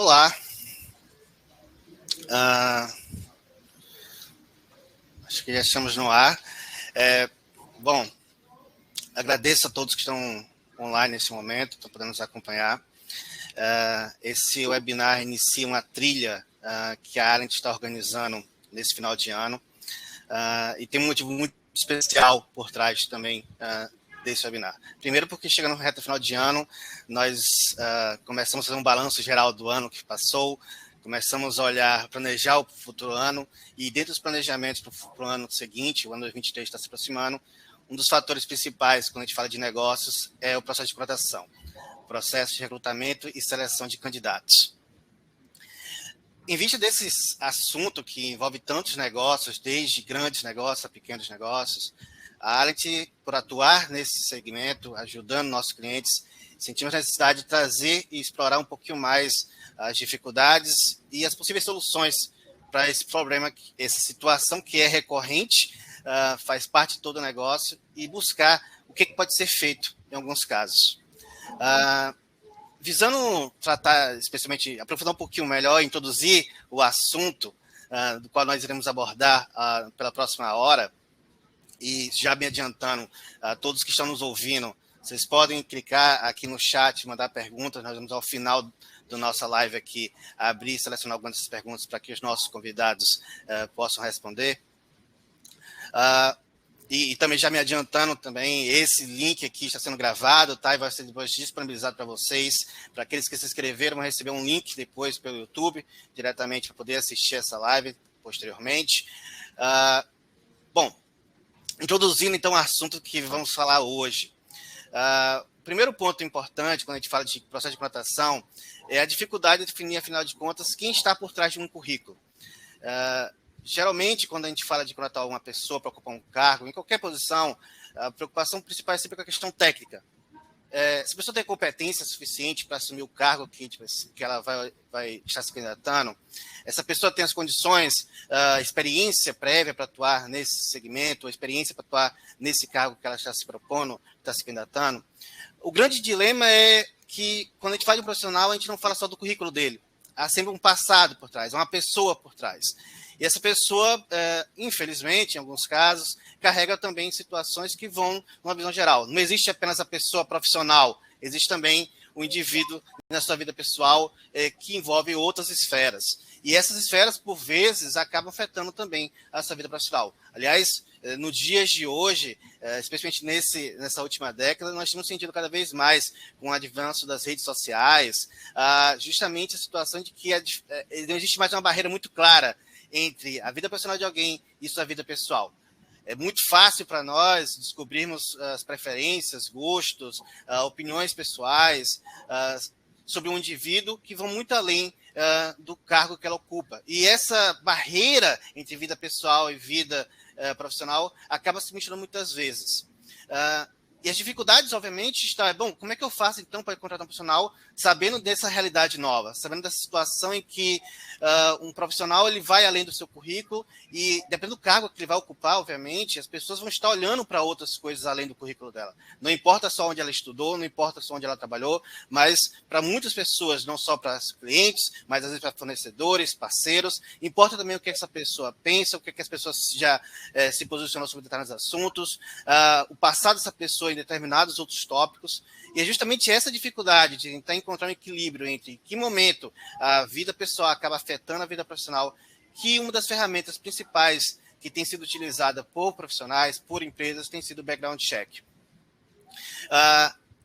Olá, Ah, acho que já estamos no ar. Bom, agradeço a todos que estão online nesse momento, estão podendo nos acompanhar. Esse webinar inicia uma trilha que a Arendt está organizando nesse final de ano, e tem um motivo muito especial por trás também desse webinar. Primeiro porque chega no reta final de ano, nós começamos a fazer um balanço geral do ano que passou, começamos a olhar, planejar o futuro ano, e dentro dos planejamentos para o ano seguinte, o ano 2023 está se aproximando, um dos fatores principais quando a gente fala de negócios é o processo de contratação, processo de recrutamento e seleção de candidatos. Em vista desse assunto que envolve tantos negócios, desde grandes negócios a pequenos negócios, a Arendt, por atuar nesse segmento, ajudando nossos clientes, sentimos a necessidade de trazer e explorar um pouquinho mais as dificuldades e as possíveis soluções para esse problema, essa situação que é recorrente, faz parte de todo o negócio, e buscar o que pode ser feito em alguns casos. Visando tratar, especialmente, aprofundar um pouquinho melhor, introduzir o assunto do qual nós iremos abordar pela próxima hora, e já me adiantando, todos que estão nos ouvindo, vocês podem clicar aqui no chat, mandar perguntas, nós vamos ao final da nossa live aqui abrir e selecionar algumas dessas perguntas para que os nossos convidados possam responder. E também já me adiantando também, esse link aqui está sendo gravado, tá? E vai ser depois disponibilizado para vocês, para aqueles que se inscreveram, vão receber um link depois pelo YouTube, diretamente para poder assistir essa live posteriormente. Bom, introduzindo então o assunto que vamos falar hoje. O primeiro ponto importante quando a gente fala de processo de contratação é a dificuldade de definir, afinal de contas, quem está por trás de um currículo. Geralmente, quando a gente fala de contratar uma pessoa para ocupar um cargo, em qualquer posição, a preocupação principal é sempre com a questão técnica. Se a pessoa tem competência suficiente para assumir o cargo que ela vai estar se candidatando, essa pessoa tem as condições, experiência prévia para atuar nesse segmento, a experiência para atuar nesse cargo que ela está se propondo, está se candidatando. O grande dilema é que, quando a gente fala de um profissional, a gente não fala só do currículo dele. Há sempre um passado por trás, uma pessoa por trás. E essa pessoa, infelizmente, em alguns casos, carrega também situações que vão numa visão geral. Não existe apenas a pessoa profissional, existe também o indivíduo na sua vida pessoal que envolve outras esferas. E essas esferas, por vezes, acabam afetando também a sua vida profissional. Aliás, nos dias de hoje, especialmente nessa última década, nós temos sentido cada vez mais, com o avanço das redes sociais, justamente a situação de que não existe mais uma barreira muito clara entre a vida profissional de alguém e sua vida pessoal. É muito fácil para nós descobrirmos as preferências, gostos, opiniões pessoais sobre um indivíduo que vão muito além do cargo que ela ocupa. E essa barreira entre vida pessoal e vida profissional acaba se misturando muitas vezes. E as dificuldades, obviamente, estão... Bom, como é que eu faço, então, para contratar um profissional sabendo dessa realidade nova, sabendo dessa situação em que um profissional ele vai além do seu currículo e, dependendo do cargo que ele vai ocupar, obviamente, as pessoas vão estar olhando para outras coisas além do currículo dela. Não importa só onde ela estudou, não importa só onde ela trabalhou, mas para muitas pessoas, não só para os clientes, mas às vezes para fornecedores, parceiros, importa também o que essa pessoa pensa, o que as pessoas já se posicionam sobre determinados assuntos, o passado dessa pessoa em determinados outros tópicos, e é justamente essa dificuldade de tentar encontrar um equilíbrio entre que momento a vida pessoal acaba afetando a vida profissional, que uma das ferramentas principais que tem sido utilizada por profissionais, por empresas, tem sido o background check.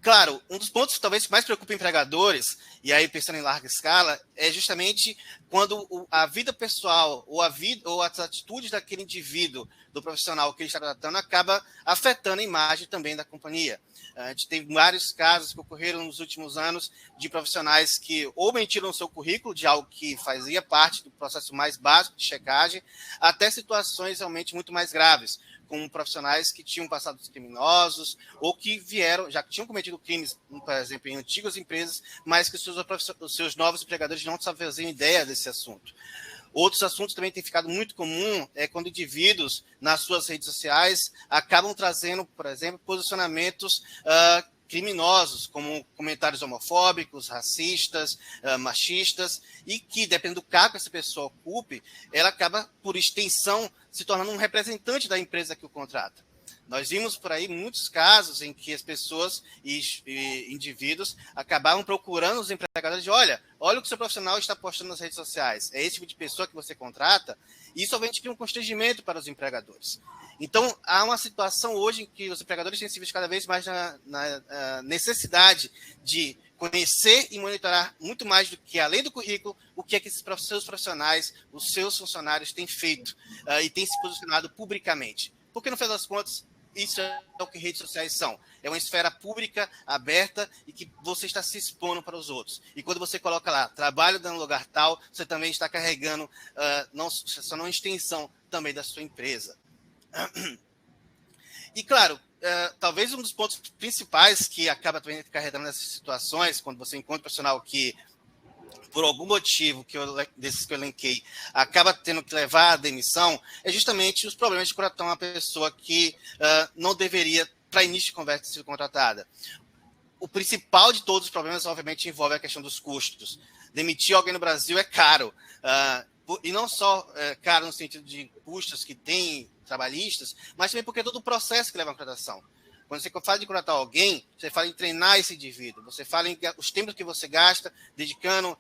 Claro, um dos pontos que talvez mais preocupa empregadores, e aí pensando em larga escala, é justamente quando a vida pessoal ou as atitudes daquele indivíduo, do profissional que ele está tratando, acaba afetando a imagem também da companhia. A gente tem vários casos que ocorreram nos últimos anos de profissionais que ou mentiram no seu currículo de algo que fazia parte do processo mais básico de checagem, até situações realmente muito mais graves, com profissionais que tinham passados criminosos ou que já tinham cometido crimes, por exemplo, em antigas empresas, mas que os seus novos empregadores não faziam ideia desse assunto. Outros assuntos também têm ficado muito comum quando indivíduos, nas suas redes sociais, acabam trazendo, por exemplo, posicionamentos criminosos, como comentários homofóbicos, racistas, machistas, e que, dependendo do cargo que essa pessoa ocupe, ela acaba, por extensão, se tornando um representante da empresa que o contrata. Nós vimos por aí muitos casos em que as pessoas e indivíduos acabavam procurando os empregadores de olha o que o seu profissional está postando nas redes sociais, é esse tipo de pessoa que você contrata, e isso obviamente cria um constrangimento para os empregadores. Então, há uma situação hoje em que os empregadores têm se visto cada vez mais na necessidade de conhecer e monitorar muito mais do que, além do currículo, o que é que esses seus profissionais, os seus funcionários têm feito e têm se posicionado publicamente. Porque, no final das contas, isso é o que redes sociais são. É uma esfera pública, aberta, e que você está se expondo para os outros. E quando você coloca lá, trabalho no lugar tal, você também está carregando só uma extensão também da sua empresa. E, claro, talvez um dos pontos principais que acaba também carregando nessas situações, quando você encontra um profissional que, por algum motivo desses que eu elenquei, acaba tendo que levar à demissão, é justamente os problemas de contratar uma pessoa que não deveria, para início de conversa, ser contratada. O principal de todos os problemas, obviamente, envolve a questão dos custos. Demitir alguém no Brasil é caro. E não só caro no sentido de custos que tem trabalhistas, mas também porque todo o processo que leva à contratação. Quando você fala de contratar alguém, você fala em treinar esse indivíduo, você fala em os tempos que você gasta, dedicando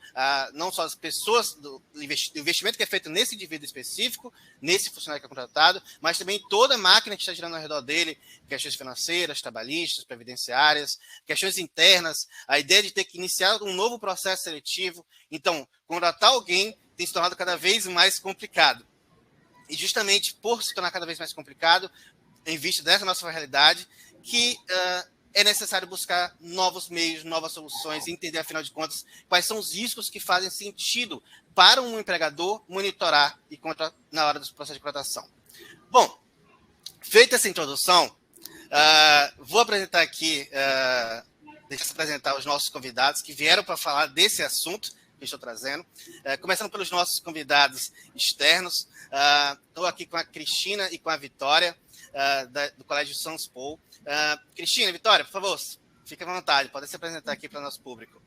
não só as pessoas, do investimento que é feito nesse indivíduo específico, nesse funcionário que é contratado, mas também toda a máquina que está girando ao redor dele, questões financeiras, trabalhistas, previdenciárias, questões internas, a ideia de ter que iniciar um novo processo seletivo. Então, contratar alguém tem se tornado cada vez mais complicado. E justamente por se tornar cada vez mais complicado, em vista dessa nossa realidade, que é necessário buscar novos meios, novas soluções, e entender, afinal de contas, quais são os riscos que fazem sentido para um empregador monitorar na hora do processo de contratação. Bom, feita essa introdução, vou apresentar aqui, deixa eu apresentar os nossos convidados que vieram para falar desse assunto que estou trazendo, começando pelos nossos convidados externos. Estou aqui com a Cristina e com a Vitória, do Colégio São Paulo. Cristina e Vitória, por favor, fiquem à vontade, podem se apresentar aqui para o nosso público.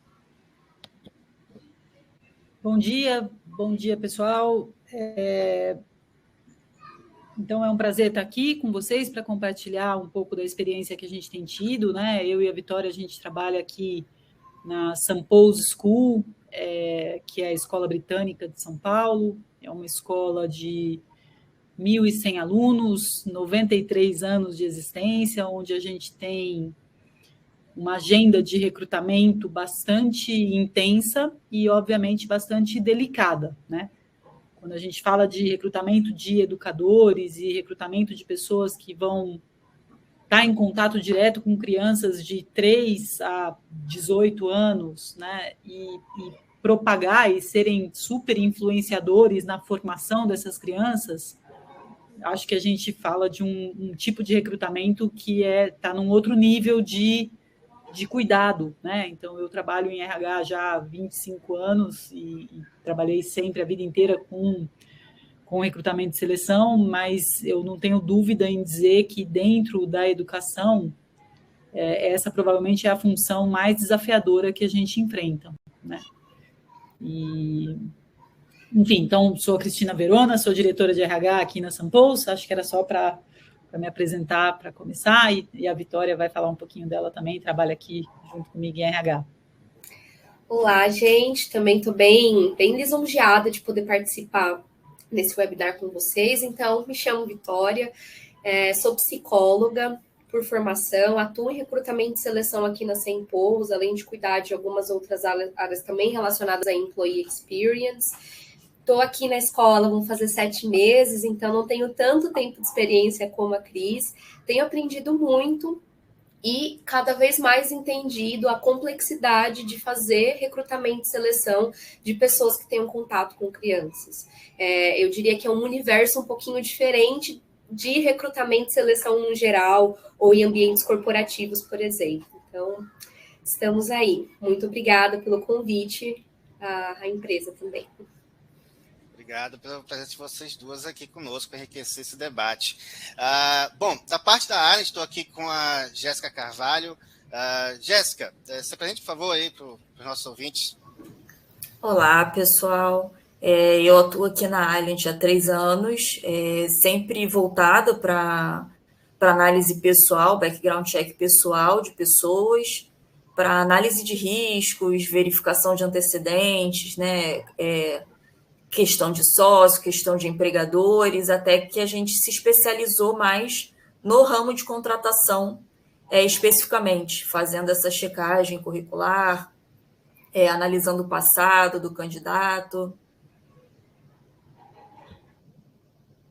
Bom dia pessoal. Então, é um prazer estar aqui com vocês para compartilhar um pouco da experiência que a gente tem tido, né? Eu e a Vitória, a gente trabalha aqui na St. Paul's School, que é a Escola Britânica de São Paulo, é uma escola de 1.100 alunos, 93 anos de existência, onde a gente tem uma agenda de recrutamento bastante intensa e, obviamente, bastante delicada, né? Quando a gente fala de recrutamento de educadores e recrutamento de pessoas que vão estar em contato direto com crianças de 3 a 18 anos, né? E propagar e serem super influenciadores na formação dessas crianças, acho que a gente fala de um tipo de recrutamento que está num outro nível de cuidado, né? Então, eu trabalho em RH já há 25 anos e trabalhei sempre a vida inteira com recrutamento e seleção, mas eu não tenho dúvida em dizer que dentro da educação, essa provavelmente é a função mais desafiadora que a gente enfrenta, né? Enfim, então, sou a Cristina Verona, sou diretora de RH aqui na St. Paul's, acho que era só para me apresentar para começar, e a Vitória vai falar um pouquinho dela também, trabalha aqui junto comigo em RH. Olá, gente, também estou bem lisonjeada de poder participar nesse webinar com vocês. Então, me chamo Vitória, sou psicóloga por formação, atuo em recrutamento e seleção aqui na St. Paul's, além de cuidar de algumas outras áreas também relacionadas a Employee Experience. Estou aqui na escola, vão fazer 7 meses, então não tenho tanto tempo de experiência como a Cris. Tenho aprendido muito e cada vez mais entendido a complexidade de fazer recrutamento e seleção de pessoas que tenham contato com crianças. Eu diria que é um universo um pouquinho diferente de recrutamento e seleção no geral, ou em ambientes corporativos, por exemplo. Então, estamos aí. Muito obrigada pelo convite, à empresa também. Obrigado pela presença de vocês duas aqui conosco para enriquecer esse debate. Bom, da parte da área, estou aqui com a Jéssica Carvalho. Jéssica, se apresente, por favor, aí para os nossos ouvintes. Olá, pessoal. Eu atuo aqui na Alliant há 3 anos, sempre voltada para análise pessoal, background check pessoal de pessoas, para análise de riscos, verificação de antecedentes, né? Questão de sócio, questão de empregadores, até que a gente se especializou mais no ramo de contratação, especificamente, fazendo essa checagem curricular, analisando o passado do candidato.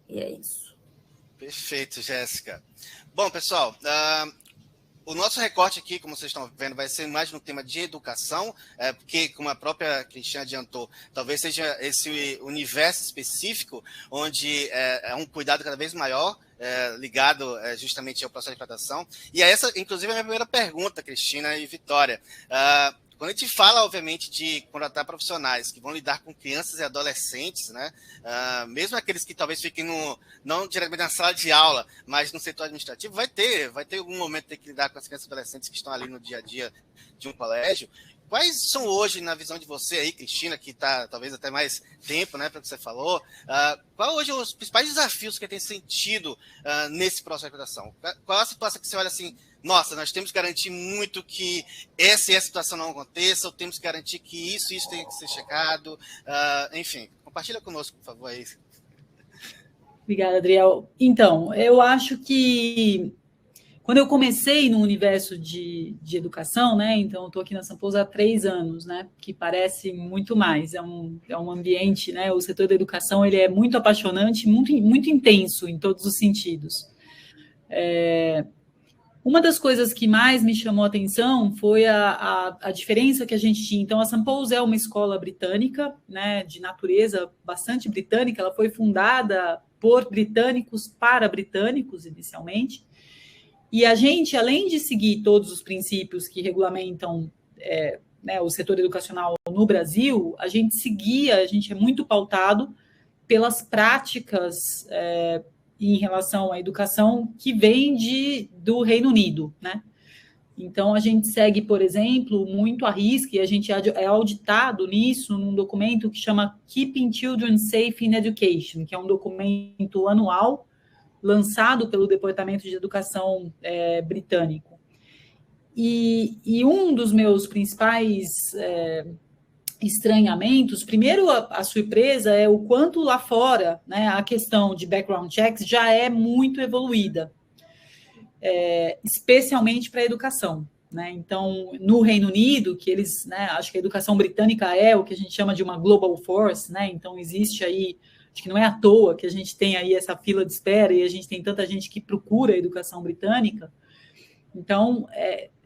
E é isso. Perfeito, Jéssica. Bom, pessoal, o nosso recorte aqui, como vocês estão vendo, vai ser mais no tema de educação, porque, como a própria Cristina adiantou, talvez seja esse universo específico onde é um cuidado cada vez maior, ligado justamente ao processo de contratação. E essa, inclusive, é a minha primeira pergunta, Cristina e Vitória. Quando a gente fala, obviamente, de contratar profissionais que vão lidar com crianças e adolescentes, né? Mesmo aqueles que talvez fiquem não diretamente na sala de aula, mas no setor administrativo, vai ter algum momento ter que lidar com as crianças e adolescentes que estão ali no dia a dia de um colégio. Quais são hoje, na visão de você aí, Cristina, que está talvez até mais tempo, né, pelo que você falou, qual hoje os principais desafios que tem sentido nesse processo de contratação? Qual a situação que você olha assim, nossa, nós temos que garantir muito que essa e essa situação não aconteça, ou temos que garantir que isso tem que ser checado, enfim, compartilha conosco, por favor, aí. Obrigada, Adriel. Então, eu acho que quando eu comecei no universo de educação, né, então eu estou aqui na Sampouso há 3 anos, né, que parece muito mais, é um ambiente, né, o setor da educação, ele é muito apaixonante, muito, muito intenso em todos os sentidos. Uma das coisas que mais me chamou a atenção foi a diferença que a gente tinha. Então, a Sampouso é uma escola britânica, né, de natureza bastante britânica, ela foi fundada por britânicos para britânicos, inicialmente, e a gente, além de seguir todos os princípios que regulamentam né, o setor educacional no Brasil, a gente é muito pautado pelas práticas em relação à educação que vem do Reino Unido, né? Então, a gente segue, por exemplo, muito à risca, e a gente é auditado nisso num documento que chama Keeping Children Safe in Education, que é um documento anual lançado pelo Departamento de Educação britânico. E um dos meus principais estranhamentos, primeiro a surpresa é o quanto lá fora, né, a questão de background checks já é muito evoluída, especialmente para a educação, né? Então, no Reino Unido, que eles, né, acho que a educação britânica é o que a gente chama de uma global force, né? Então existe aí, acho que não é à toa que a gente tem aí essa fila de espera e a gente tem tanta gente que procura a educação britânica. Então,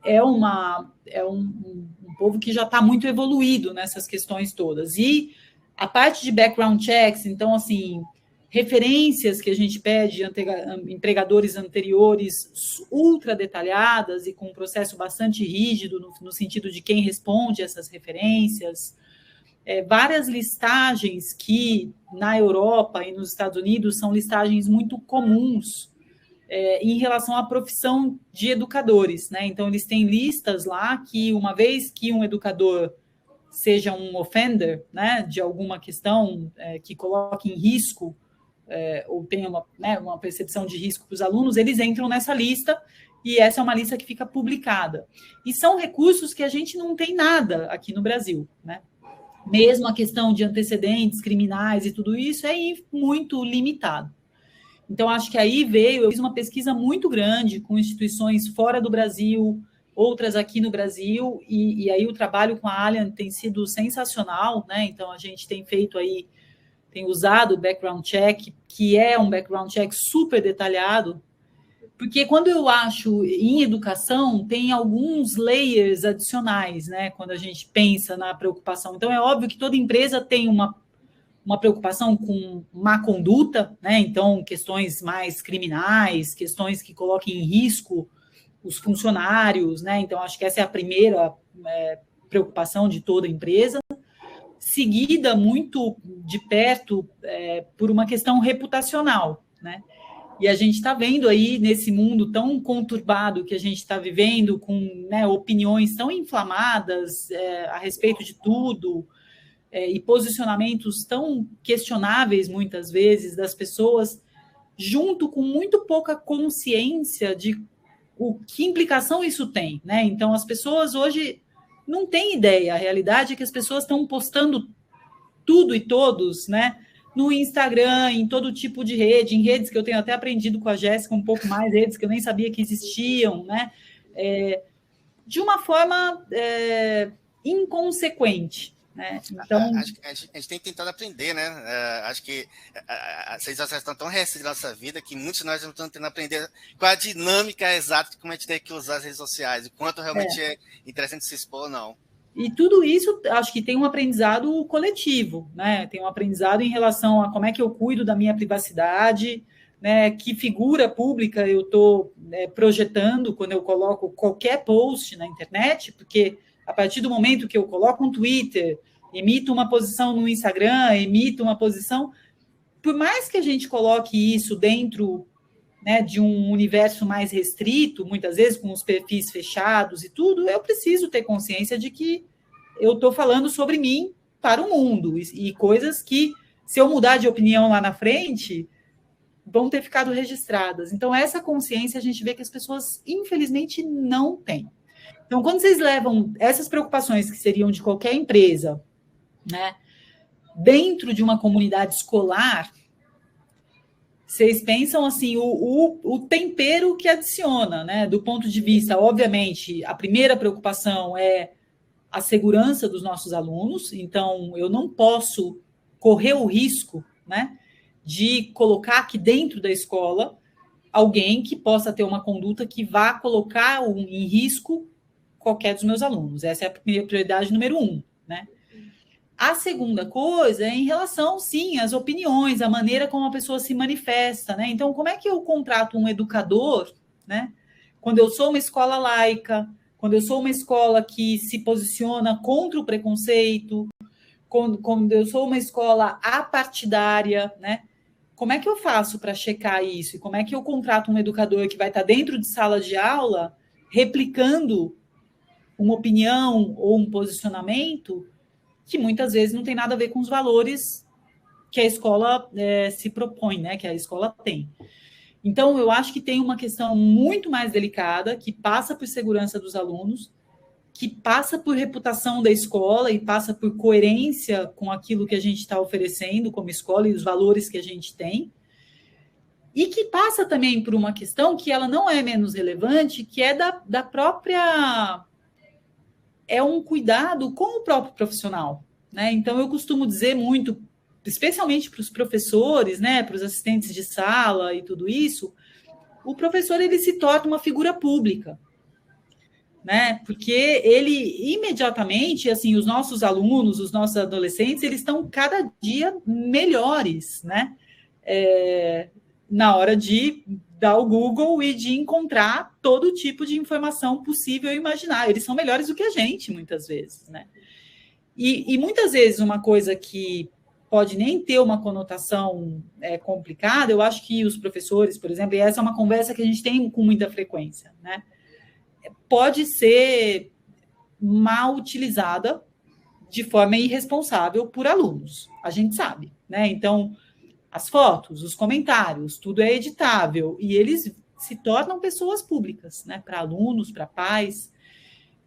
é um povo que já está muito evoluído nessas questões todas. E a parte de background checks, então, assim, referências que a gente pede de empregadores anteriores ultra detalhadas e com um processo bastante rígido no sentido de quem responde essas referências, várias listagens que na Europa e nos Estados Unidos são listagens muito comuns em relação à profissão de educadores, né? Então, eles têm listas lá que, uma vez que um educador seja um offender, né, de alguma questão que coloque em risco ou tenha uma percepção de risco para os alunos, eles entram nessa lista e essa é uma lista que fica publicada. E são recursos que a gente não tem nada aqui no Brasil, né? Mesmo a questão de antecedentes criminais e tudo isso é muito limitado. Então, acho que aí eu fiz uma pesquisa muito grande com instituições fora do Brasil, outras aqui no Brasil, e aí o trabalho com a Alliant tem sido sensacional, né? Então, a gente tem feito aí, tem usado o background check, que é um background check super detalhado, porque quando eu acho em educação, tem alguns layers adicionais, né? Quando a gente pensa na preocupação. Então, é óbvio que toda empresa tem uma preocupação com má conduta, né? Então, questões mais criminais, questões que coloquem em risco os funcionários, né? Então, acho que essa é a primeira preocupação de toda empresa. seguida muito de perto por uma questão reputacional, né? E a gente está vendo aí, nesse mundo tão conturbado que a gente está vivendo, com, né, opiniões tão inflamadas a respeito de tudo, e posicionamentos tão questionáveis, muitas vezes, das pessoas, junto com muito pouca consciência de que implicação isso tem, né? Então, as pessoas hoje não têm ideia. A realidade é que as pessoas estão postando tudo e todos, né? No Instagram, em todo tipo de rede, em redes que eu tenho até aprendido com a Jéssica um pouco mais, redes que eu nem sabia que existiam, né? De uma forma inconsequente, né? Então, a gente tem tentado aprender, né? Acho que as redes sociais estão tão restritas na nossa vida que muitos de nós não estamos tentando aprender qual a dinâmica exata de como a gente tem que usar as redes sociais, e quanto realmente é interessante se expor ou não. E tudo isso, acho que tem um aprendizado coletivo, né? Tem um aprendizado em relação a como é que eu cuido da minha privacidade, né? Que figura pública eu estou projetando quando eu coloco qualquer post na internet, porque a partir do momento que eu coloco um Twitter, emito uma posição no Instagram, emito uma posição, por mais que a gente coloque isso dentro, né, de um universo mais restrito, muitas vezes com os perfis fechados e tudo, eu preciso ter consciência de que eu estou falando sobre mim para o mundo, e coisas que, se eu mudar de opinião lá na frente, vão ter ficado registradas. Então, essa consciência a gente vê que as pessoas, infelizmente, não têm. Então, quando vocês levam essas preocupações que seriam de qualquer empresa, né, dentro de uma comunidade escolar, vocês pensam assim, o tempero que adiciona, né? Do ponto de vista, obviamente, a primeira preocupação é a segurança dos nossos alunos, então eu não posso correr o risco, né, de colocar aqui dentro da escola alguém que possa ter uma conduta que vá colocar em risco qualquer dos meus alunos. Essa é a prioridade número 1, né? A segunda coisa é em relação, sim, às opiniões, a maneira como a pessoa se manifesta, né? Então, como é que eu contrato um educador, né? Quando eu sou uma escola laica, quando eu sou uma escola que se posiciona contra o preconceito, quando eu sou uma escola apartidária, né? Como é que eu faço para checar isso? E como é que eu contrato um educador que vai estar dentro de sala de aula, replicando uma opinião ou um posicionamento que muitas vezes não tem nada a ver com os valores que a escola se propõe, né? Que a escola tem. Então, eu acho que tem uma questão muito mais delicada, que passa por segurança dos alunos, que passa por reputação da escola e passa por coerência com aquilo que a gente está oferecendo como escola e os valores que a gente tem, e que passa também por uma questão que ela não é menos relevante, que é da própria... é um cuidado com o próprio profissional, né? Então, eu costumo dizer muito, especialmente para os professores, né, para os assistentes de sala e tudo isso, o professor ele se torna uma figura pública, né? Porque ele imediatamente, assim, os nossos alunos, os nossos adolescentes, eles estão cada dia melhores, né? Na hora de dar o Google e de encontrar todo tipo de informação possível e imaginar. Eles são melhores do que a gente, muitas vezes, né? E muitas vezes uma coisa que pode nem ter uma conotação complicada, eu acho que os professores, por exemplo, e essa é uma conversa que a gente tem com muita frequência, né? Pode ser mal utilizada de forma irresponsável por alunos, a gente sabe, né? Então, as fotos, os comentários, tudo é editável e eles se tornam pessoas públicas, né? Para alunos, para pais.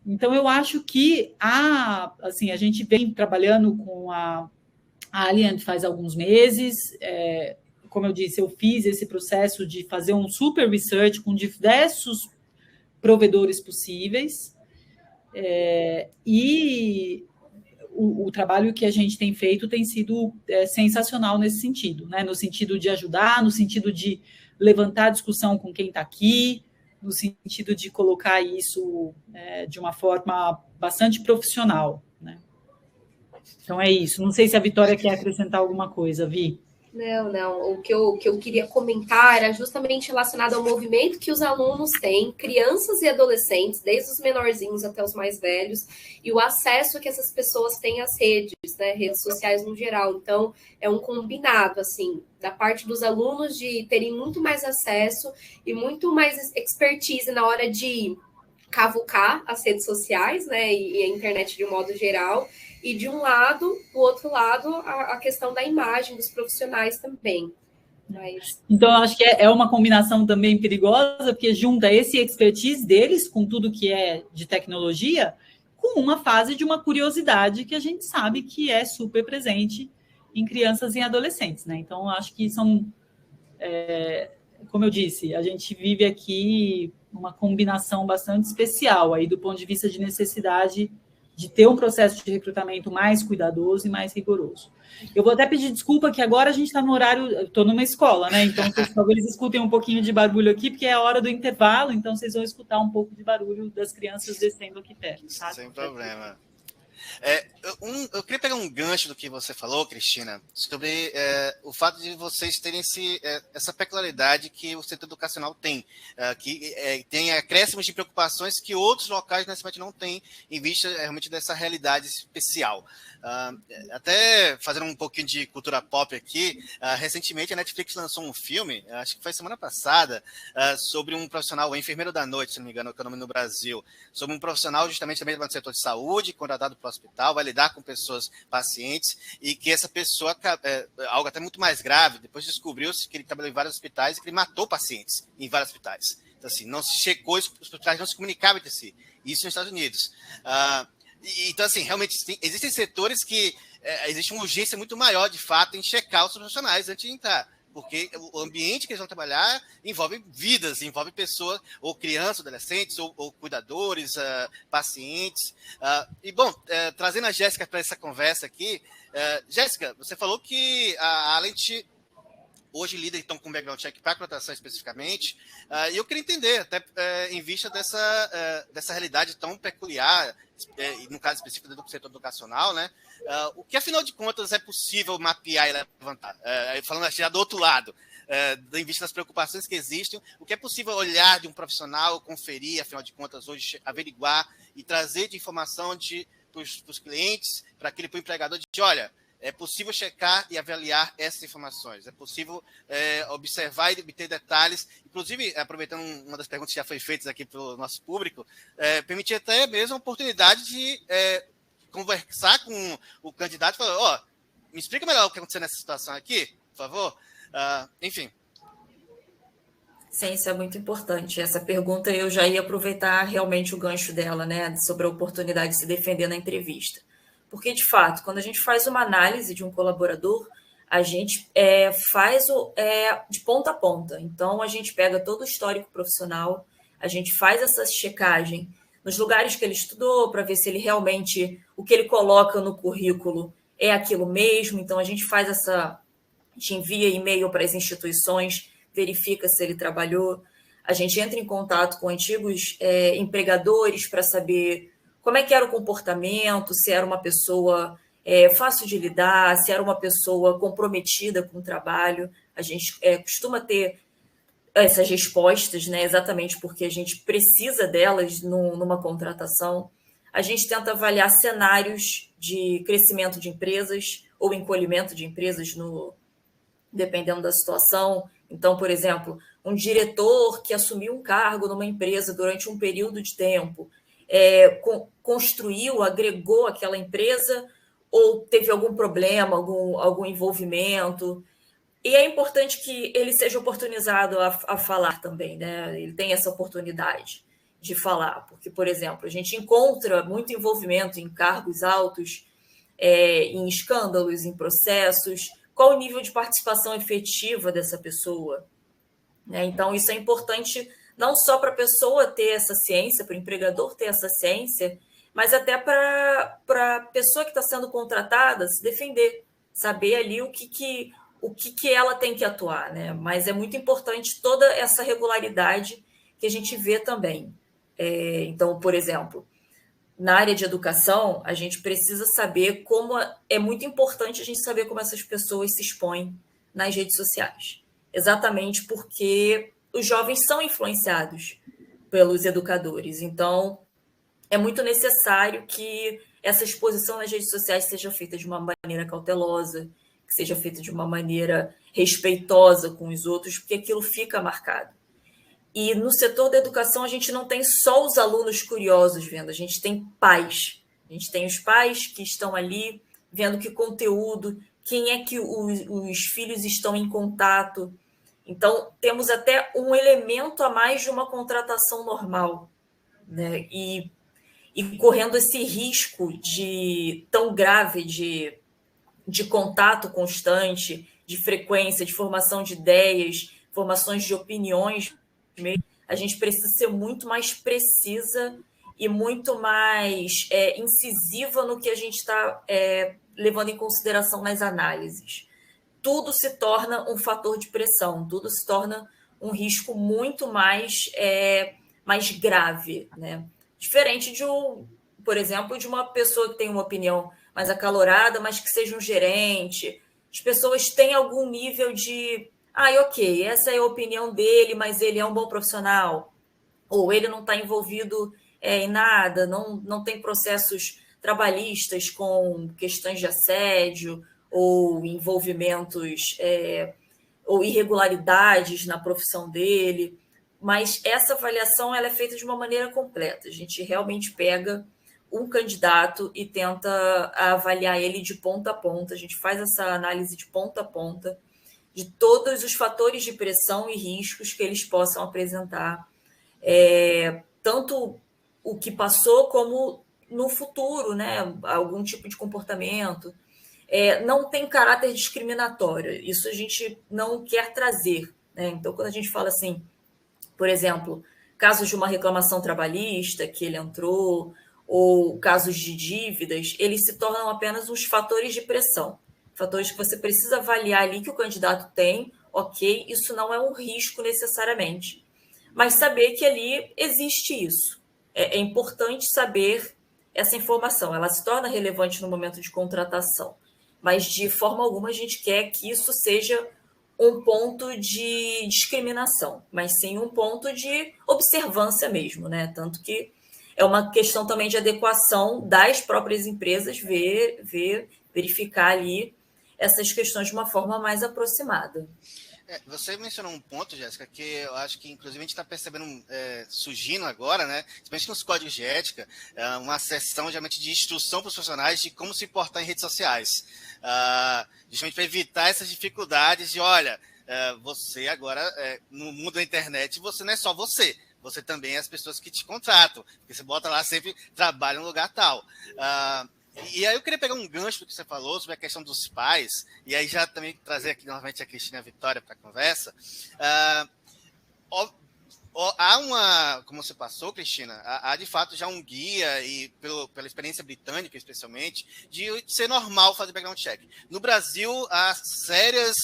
Então, eu acho que assim, a gente vem trabalhando com a Alliant faz alguns meses. Como eu disse, eu fiz esse processo de fazer um super research com diversos provedores possíveis, e o trabalho que a gente tem feito tem sido sensacional nesse sentido, né? No sentido de ajudar, no sentido de levantar a discussão com quem está aqui, no sentido de colocar isso de uma forma bastante profissional, né? Então é isso. Não sei se a Vitória quer acrescentar alguma coisa, Vi. Não. O que eu queria comentar era justamente relacionado ao movimento que os alunos têm, crianças e adolescentes, desde os menorzinhos até os mais velhos, e o acesso que essas pessoas têm às redes, né, redes sociais no geral. Então, é um combinado, assim, da parte dos alunos de terem muito mais acesso e muito mais expertise na hora de cavucar as redes sociais, né, e a internet de um modo geral, e de um lado, do outro lado, a questão da imagem dos profissionais também. Mas... Então, eu acho que é uma combinação também perigosa, porque junta esse expertise deles com tudo que é de tecnologia, com uma fase de uma curiosidade que a gente sabe que é super presente em crianças e adolescentes, né? Então, eu acho que são, como eu disse, a gente vive aqui uma combinação bastante especial aí do ponto de vista de necessidade de ter um processo de recrutamento mais cuidadoso e mais rigoroso. Eu vou até pedir desculpa que agora a gente está no horário, estou numa escola, né? Então, vocês talvez escutem um pouquinho de barulho aqui, porque é a hora do intervalo, então vocês vão escutar um pouco de barulho das crianças descendo aqui perto, tá? Sem problema. Eu queria pegar um gancho do que você falou, Cristina, sobre o fato de vocês terem essa peculiaridade que o setor educacional tem, que tem acréscimos de preocupações que outros locais necessariamente não têm, em vista realmente dessa realidade especial. Até fazendo um pouquinho de cultura pop aqui, recentemente a Netflix lançou um filme, acho que foi semana passada, sobre um profissional, o enfermeiro da noite, se não me engano, que é o nome no Brasil, sobre um profissional justamente também do setor de saúde, contratado para o hospital, vai lidar com pessoas pacientes, e que essa pessoa, algo até muito mais grave, depois descobriu-se que ele trabalhou em vários hospitais e que ele matou pacientes em vários hospitais. Então, assim, não se checou, os hospitais não se comunicavam entre si. Isso nos Estados Unidos. Então, assim, realmente existem setores que existe uma urgência muito maior, de fato, em checar os profissionais antes de entrar. Porque o ambiente que eles vão trabalhar envolve vidas, envolve pessoas, ou crianças, adolescentes, ou cuidadores, pacientes. E, bom, trazendo a Jéssica para essa conversa aqui, Jéssica, você falou que a Alent hoje lida, então, com background check para contratação especificamente, e eu queria entender, até em vista dessa realidade tão peculiar, no caso específico do setor educacional, né? O que, afinal de contas, é possível mapear e levantar? Falando já do outro lado, em vista das preocupações que existem, o que é possível olhar de um profissional, conferir, afinal de contas, hoje, averiguar e trazer de informação para os clientes, para aquele empregador, de olha, é possível checar e avaliar essas informações. É possível observar e obter detalhes. Inclusive, aproveitando uma das perguntas que já foi feita aqui para o nosso público, permitir até mesmo a oportunidade de conversar com o candidato e falar, me explica melhor o que aconteceu nessa situação aqui, por favor. Enfim. Sim, isso é muito importante. Essa pergunta eu já ia aproveitar realmente o gancho dela, né, sobre a oportunidade de se defender na entrevista. Porque, de fato, quando a gente faz uma análise de um colaborador, a gente faz de ponta a ponta. Então, a gente pega todo o histórico profissional, a gente faz essa checagem nos lugares que ele estudou, para ver se ele realmente, o que ele coloca no currículo é aquilo mesmo. Então, a gente envia e-mail para as instituições, verifica se ele trabalhou, a gente entra em contato com antigos empregadores para saber como é que era o comportamento, se era uma pessoa fácil de lidar, se era uma pessoa comprometida com o trabalho. A gente costuma ter essas respostas, né, exatamente porque a gente precisa delas numa contratação. A gente tenta avaliar cenários de crescimento de empresas ou encolhimento de empresas, dependendo da situação. Então, por exemplo, um diretor que assumiu um cargo numa empresa durante um período de tempo, construiu, agregou aquela empresa ou teve algum problema, algum envolvimento. E é importante que ele seja oportunizado a falar também, né? Ele tem essa oportunidade de falar, porque, por exemplo, a gente encontra muito envolvimento em cargos altos, em escândalos, em processos. Qual o nível de participação efetiva dessa pessoa? Né? Então, isso é importante não só para a pessoa ter essa ciência, para o empregador ter essa ciência, mas até para a pessoa que está sendo contratada se defender, saber ali o que ela tem que atuar, né? Mas é muito importante toda essa regularidade que a gente vê também. Então, por exemplo, na área de educação, a gente precisa saber é muito importante a gente saber como essas pessoas se expõem nas redes sociais. Exatamente porque os jovens são influenciados pelos educadores. Então, é muito necessário que essa exposição nas redes sociais seja feita de uma maneira cautelosa, que seja feita de uma maneira respeitosa com os outros, porque aquilo fica marcado. E no setor da educação, a gente não tem só os alunos curiosos vendo, a gente tem pais. A gente tem os pais que estão ali vendo que conteúdo, quem é que os filhos estão em contato. Então, temos até um elemento a mais de uma contratação normal, né? E correndo esse risco tão grave de contato constante, de frequência, de formação de ideias, formações de opiniões, a gente precisa ser muito mais precisa e muito mais incisiva no que a gente está levando em consideração nas análises. Tudo se torna um fator de pressão, tudo se torna um risco muito mais grave, né? Diferente por exemplo, de uma pessoa que tem uma opinião mais acalorada, mas que seja um gerente. As pessoas têm algum nível de ok, essa é a opinião dele, mas ele é um bom profissional, ou ele não está envolvido em nada, não tem processos trabalhistas com questões de assédio ou envolvimentos ou irregularidades na profissão dele. Mas essa avaliação ela é feita de uma maneira completa. A gente realmente pega um candidato e tenta avaliar ele de ponta a ponta. A gente faz essa análise de ponta a ponta de todos os fatores de pressão e riscos que eles possam apresentar, tanto o que passou como no futuro, né? Algum tipo de comportamento. Não tem caráter discriminatório, isso a gente não quer trazer, né? Então, quando a gente fala assim, por exemplo, casos de uma reclamação trabalhista que ele entrou, ou casos de dívidas, eles se tornam apenas os fatores de pressão. Fatores que você precisa avaliar ali que o candidato tem, ok, isso não é um risco necessariamente. Mas saber que ali existe isso. É importante saber essa informação. Ela se torna relevante no momento de contratação. Mas, de forma alguma, a gente quer que isso seja um ponto de discriminação, mas sim um ponto de observância mesmo, né? Tanto que é uma questão também de adequação das próprias empresas verificar ali essas questões de uma forma mais aproximada. Você mencionou um ponto, Jéssica, que eu acho que, inclusive, a gente está percebendo surgindo agora, né? Principalmente nos códigos de ética, uma sessão, geralmente, de instrução para os funcionários de como se portar em redes sociais. Justamente para evitar essas dificuldades de, olha, você agora, no mundo da internet, você não é só você. Você também é as pessoas que te contratam. Porque você bota lá sempre, trabalha no lugar tal. E aí eu queria pegar um gancho do que você falou sobre a questão dos pais, e aí já também trazer aqui novamente a Cristina e a Vitória para a conversa. Há como você passou, Cristina, há de fato já um guia, e pela experiência britânica especialmente, de ser normal fazer background check. No Brasil, há sérias,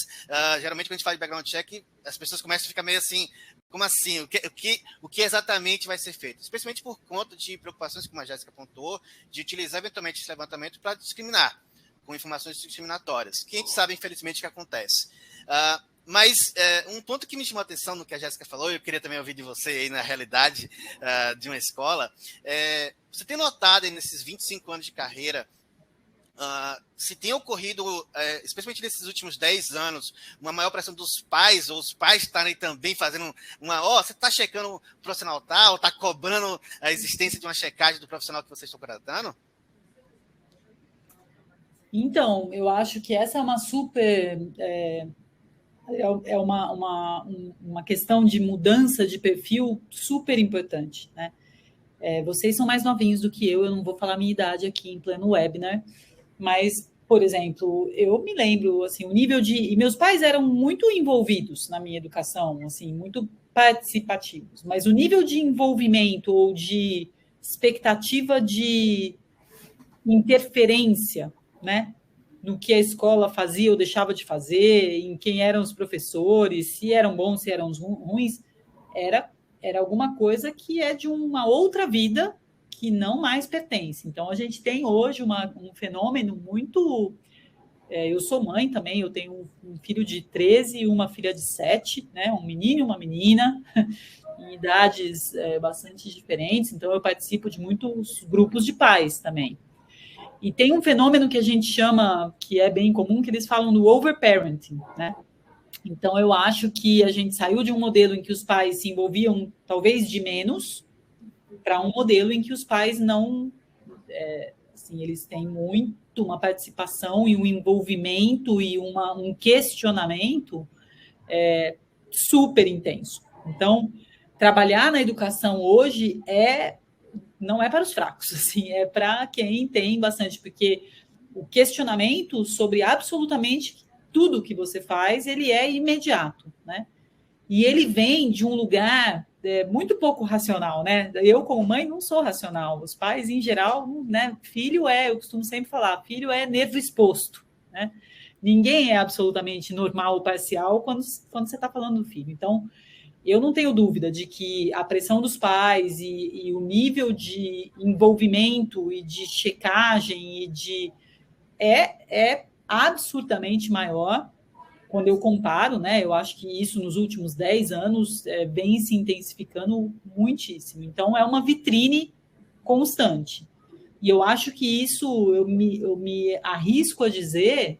geralmente quando a gente fala de background check, as pessoas começam a ficar meio assim, como assim? O que exatamente vai ser feito? Especialmente por conta de preocupações, como a Jéssica apontou, de utilizar eventualmente esse levantamento para discriminar, com informações discriminatórias, que a gente sabe, infelizmente, que acontece. Mas um ponto que me chamou a atenção no que a Jéssica falou, e eu queria também ouvir de você aí na realidade de uma escola, você tem notado aí nesses 25 anos de carreira, se tem ocorrido, especialmente nesses últimos 10 anos, uma maior pressão dos pais, ou os pais estarem também fazendo você está checando o profissional tal, está cobrando a existência de uma checagem do profissional que vocês estão contratando? Então, eu acho que essa é uma super... uma questão de mudança de perfil super importante, né? Vocês são mais novinhos do que eu não vou falar a minha idade aqui em pleno webinar, mas, por exemplo, eu me lembro, assim, o nível de... E meus pais eram muito envolvidos na minha educação, assim, muito participativos, mas o nível de envolvimento ou de expectativa de interferência, né, no que a escola fazia ou deixava de fazer, em quem eram os professores, se eram bons, se eram ruins, era alguma coisa que é de uma outra vida que não mais pertence. Então, a gente tem hoje um fenômeno muito Eu sou mãe também, eu tenho um filho de 13 e uma filha de 7, né? Um menino e uma menina, em idades bastante diferentes, então eu participo de muitos grupos de pais também. E tem um fenômeno que a gente chama, que é bem comum, que eles falam do overparenting, né? Então, eu acho que a gente saiu de um modelo em que os pais se envolviam, talvez, de menos, para um modelo em que os pais não... assim, eles têm muito uma participação e um envolvimento e um questionamento super intenso. Então, trabalhar na educação hoje não é para os fracos, assim, é para quem tem bastante, porque o questionamento sobre absolutamente tudo que você faz, ele é imediato, né? E ele vem de um lugar muito pouco racional, né? Eu, como mãe, não sou racional. Os pais, em geral, né? Eu costumo sempre falar, filho é nervo exposto, né? Ninguém é absolutamente normal ou parcial quando você está falando do filho. Então, eu não tenho dúvida de que a pressão dos pais e o nível de envolvimento e de checagem é absurdamente maior quando eu comparo, né? Eu acho que isso nos últimos 10 anos vem se intensificando muitíssimo. Então, é uma vitrine constante. E eu acho que isso, eu me arrisco a dizer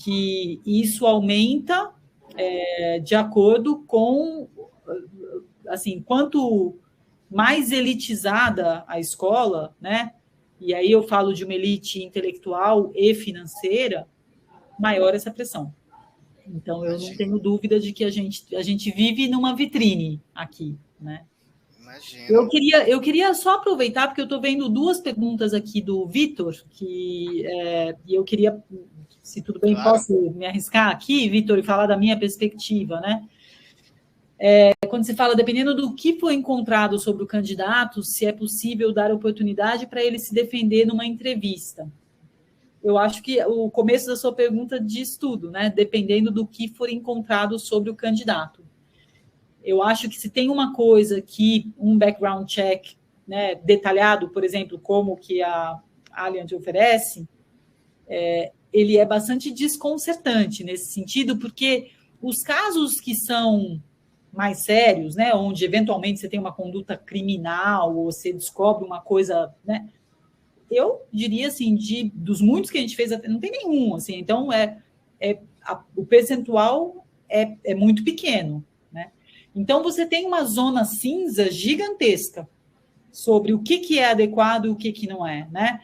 que isso aumenta de acordo com, assim, quanto mais elitizada a escola, né? E aí eu falo de uma elite intelectual e financeira, maior essa pressão. Então, eu não tenho dúvida de que a gente vive numa vitrine aqui, né? Imagino. Eu queria só aproveitar, porque eu estou vendo 2 perguntas aqui do Vitor, e eu queria, se tudo bem, claro, posso me arriscar aqui, Vitor, e falar da minha perspectiva, né? Quando se fala, dependendo do que foi encontrado sobre o candidato, se é possível dar oportunidade para ele se defender numa entrevista. Eu acho que o começo da sua pergunta diz tudo, né? Dependendo do que for encontrado sobre o candidato. Eu acho que se tem uma coisa que um background check, né, detalhado, por exemplo, como que a Allianz oferece, ele é bastante desconcertante nesse sentido, porque os casos que são mais sérios, né, onde eventualmente você tem uma conduta criminal ou você descobre uma coisa, né, eu diria assim, dos muitos que a gente fez, não tem nenhum, assim, então o percentual é muito pequeno, né? Então você tem uma zona cinza gigantesca sobre o que é adequado e o que não é, né?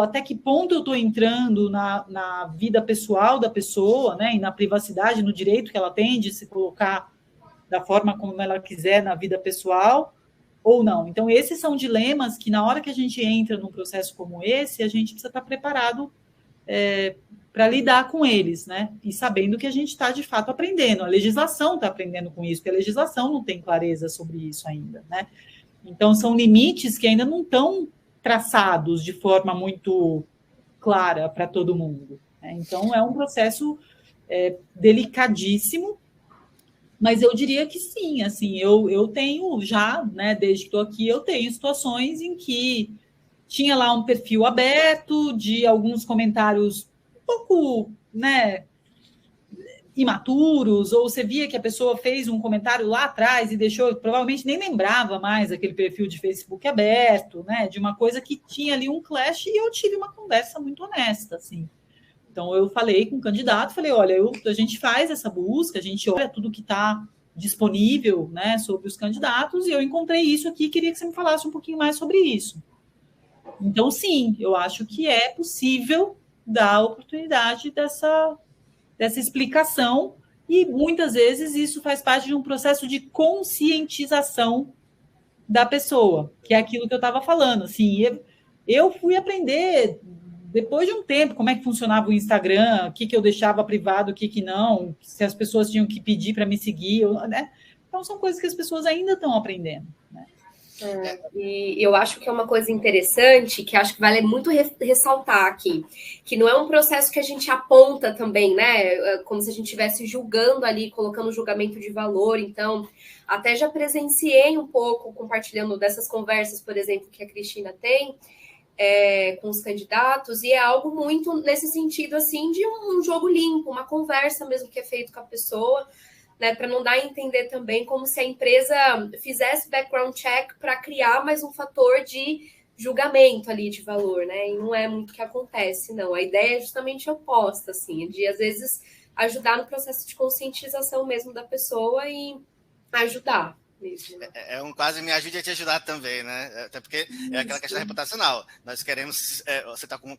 Até que ponto eu estou entrando na vida pessoal da pessoa, né? E na privacidade, no direito que ela tem de se colocar da forma como ela quiser na vida pessoal, ou não. Então, esses são dilemas que, na hora que a gente entra num processo como esse, a gente precisa estar preparado para lidar com eles, né? E sabendo que a gente está, de fato, aprendendo. A legislação está aprendendo com isso, porque a legislação não tem clareza sobre isso ainda, né? Então, são limites que ainda não estão traçados de forma muito clara para todo mundo, né? Então, é um processo delicadíssimo, mas eu diria que sim, assim, eu tenho já, né, desde que estou aqui, eu tenho situações em que tinha lá um perfil aberto, de alguns comentários um pouco, né, imaturos, ou você via que a pessoa fez um comentário lá atrás e deixou, provavelmente nem lembrava mais aquele perfil de Facebook aberto, né, de uma coisa que tinha ali um clash, e eu tive uma conversa muito honesta, assim. Então, eu falei com o candidato, falei, olha, a gente faz essa busca, a gente olha tudo que está disponível, né, sobre os candidatos, e eu encontrei isso aqui, queria que você me falasse um pouquinho mais sobre isso. Então, sim, eu acho que é possível dar a oportunidade dessa explicação, e muitas vezes isso faz parte de um processo de conscientização da pessoa, que é aquilo que eu estava falando, assim, eu fui aprender depois de um tempo como é que funcionava o Instagram, o que eu deixava privado, o que não, se as pessoas tinham que pedir para me seguir, né? Então, são coisas que as pessoas ainda estão aprendendo, né? E eu acho que é uma coisa interessante, que acho que vale muito ressaltar aqui, que não é um processo que a gente aponta também, né? Como se a gente estivesse julgando ali, colocando julgamento de valor. Então, até já presenciei um pouco, compartilhando dessas conversas, por exemplo, que a Cristina tem, com os candidatos, e é algo muito nesse sentido, assim, de um jogo limpo, uma conversa mesmo que é feito com a pessoa, né, para não dar a entender também como se a empresa fizesse background check para criar mais um fator de julgamento ali de valor, né? E não é muito o que acontece, não. A ideia é justamente oposta, assim, de às vezes ajudar no processo de conscientização mesmo da pessoa e ajudar mesmo. Né? Quase me ajude a te ajudar também, né? Até porque é aquela questão reputacional. Nós queremos, você está como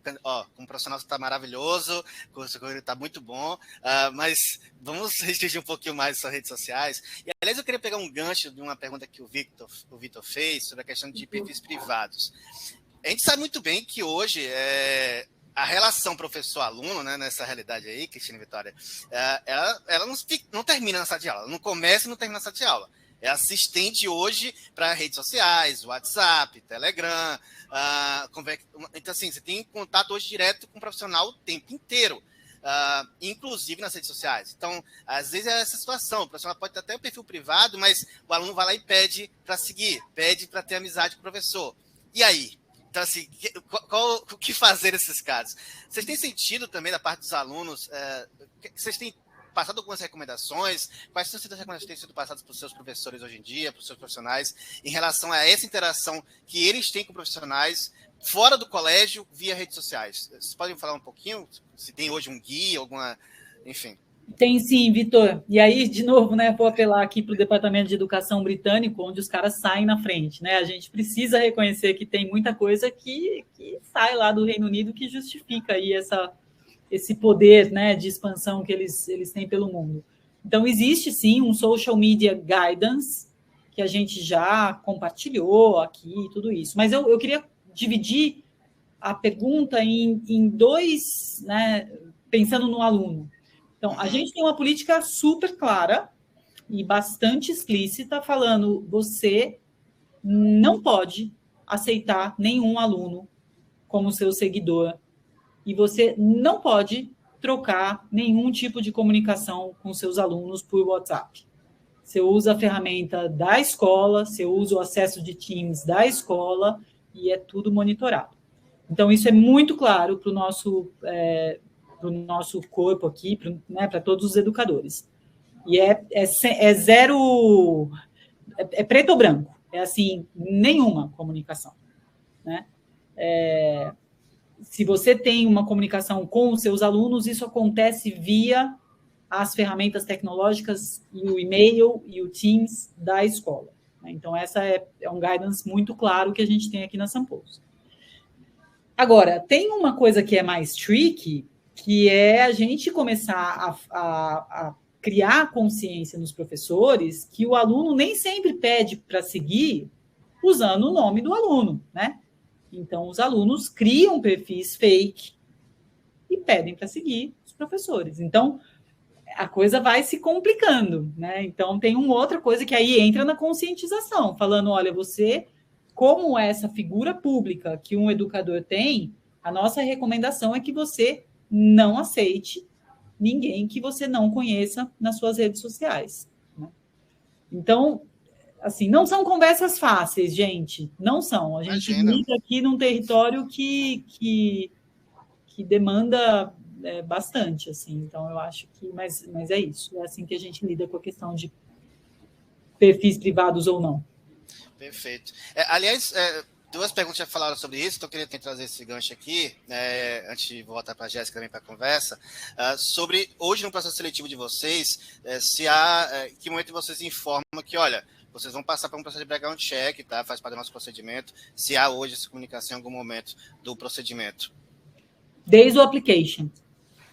um profissional, você está maravilhoso, o seu currículo está muito bom, mas vamos restringir um pouquinho mais suas redes sociais. E, aliás, eu queria pegar um gancho de uma pergunta que o Vitor fez sobre a questão de perfis privados. A gente sabe muito bem que hoje a relação professor-aluno, né, nessa realidade aí, Cristina e Vitória, ela não termina na sala de aula, ela não começa e não termina na sala de aula. É assistente hoje para redes sociais, WhatsApp, Telegram. Então, assim, você tem contato hoje direto com o profissional o tempo inteiro, inclusive nas redes sociais. Então, às vezes é essa situação. O profissional pode ter até um perfil privado, mas o aluno vai lá e pede para seguir, pede para ter amizade com o professor. E aí? Então, assim, o que fazer nesses casos? Vocês têm sentido também da parte dos alunos? Vocês têm passado algumas recomendações? Quais são as recomendações que têm sido passadas para os seus professores hoje em dia, para os seus profissionais, em relação a essa interação que eles têm com profissionais fora do colégio, via redes sociais? Vocês podem falar um pouquinho? Se tem hoje um guia, alguma... Enfim. Tem sim, Vitor. E aí, de novo, né, vou apelar aqui para o Departamento de Educação britânico, onde os caras saem na frente, né? A gente precisa reconhecer que tem muita coisa que sai lá do Reino Unido que justifica aí esse poder, né, de expansão que eles têm pelo mundo. Então, existe, sim, um social media guidance, que a gente já compartilhou aqui, tudo isso. Mas eu queria dividir a pergunta em dois, né, pensando no aluno. Então, a gente tem uma política super clara e bastante explícita, falando: você não pode aceitar nenhum aluno como seu seguidor, e você não pode trocar nenhum tipo de comunicação com seus alunos por WhatsApp. Você usa a ferramenta da escola, você usa o acesso de Teams da escola e é tudo monitorado. Então, isso é muito claro para o nosso corpo aqui, né, para todos os educadores. E é zero, é preto ou branco, é assim, nenhuma comunicação, né? Se você tem uma comunicação com os seus alunos, isso acontece via as ferramentas tecnológicas e o e-mail e o Teams da escola. Então, essa é um guidance muito claro que a gente tem aqui na Sampouso. Agora, tem uma coisa que é mais tricky, que é a gente começar a criar consciência nos professores que o aluno nem sempre pede para seguir usando o nome do aluno, né? Então, os alunos criam perfis fake e pedem para seguir os professores. Então, a coisa vai se complicando, né? Então, tem uma outra coisa que aí entra na conscientização, falando: olha, você, como essa figura pública que um educador tem, a nossa recomendação é que você não aceite ninguém que você não conheça nas suas redes sociais, né? Então, assim, não são conversas fáceis, gente. Não são. A gente lida aqui num território que demanda bastante, assim. Então, eu acho que... Mas é isso. É assim que a gente lida com a questão de perfis privados ou não. Perfeito. Aliás, duas perguntas já falaram sobre isso, então eu queria trazer esse gancho aqui, antes de voltar para a Jéssica também para a conversa, sobre, hoje no processo seletivo de vocês, se há... que momento vocês informam que, olha... Vocês vão passar por um processo de background check, tá? Faz parte do nosso procedimento. Se há hoje essa comunicação em algum momento do procedimento. Desde o application.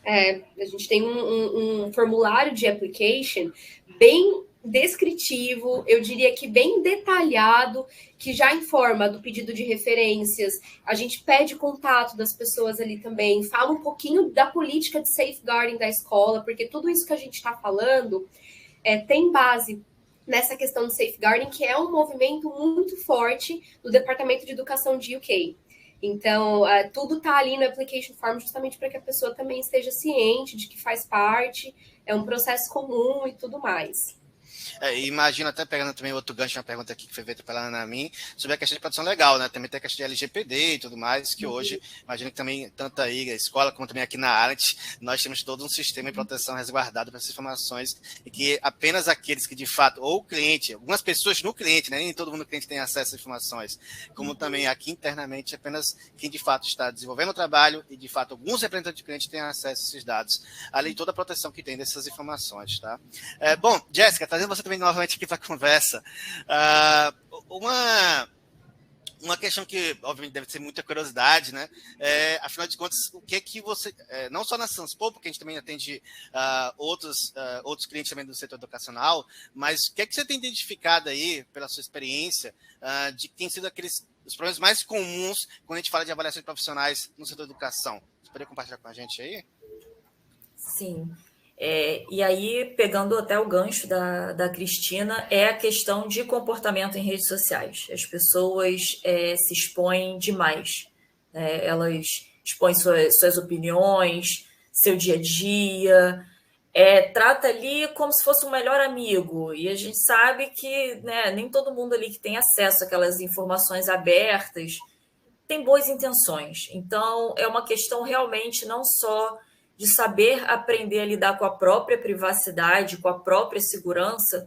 A gente tem um formulário de application bem descritivo, eu diria que bem detalhado, que já informa do pedido de referências. A gente pede contato das pessoas ali também, fala um pouquinho da política de safeguarding da escola, porque tudo isso que a gente está falando tem base nessa questão do safeguarding, que é um movimento muito forte do Departamento de Educação de UK. Então, tudo está ali no application form justamente para que a pessoa também esteja ciente de que faz parte, é um processo comum e tudo mais. Imagino, até pegando também outro gancho, uma pergunta aqui que foi feita pela Ana Min, sobre a questão de produção legal, né? Também tem a questão de LGPD e tudo mais, que hoje, imagino que também, tanto aí a escola como também aqui na Arendt, nós temos todo um sistema de proteção resguardado para essas informações, e que apenas aqueles que de fato, ou o cliente, algumas pessoas no cliente, né? Nem todo mundo no cliente tem acesso às informações, como também aqui internamente, apenas quem de fato está desenvolvendo o trabalho e de fato alguns representantes de cliente têm acesso a esses dados, além de toda a proteção que tem dessas informações, tá? Bom, Jéssica, trazendo você também novamente aqui para a conversa, uma questão que, obviamente, deve ser muita curiosidade, né? Afinal de contas, o que é que você... não só na Sanspo, porque a gente também atende outros clientes também do setor educacional, mas o que é que você tem identificado aí, pela sua experiência, de que tem sido os problemas mais comuns quando a gente fala de avaliações profissionais no setor da educação? Você poderia compartilhar com a gente aí? Sim. E aí, pegando até o gancho da Cristina, é a questão de comportamento em redes sociais. As pessoas se expõem demais, né? Elas expõem suas opiniões, seu dia a dia, trata ali como se fosse um melhor amigo. E a gente sabe que, né, nem todo mundo ali que tem acesso àquelas informações abertas tem boas intenções. Então, é uma questão realmente não só de saber aprender a lidar com a própria privacidade, com a própria segurança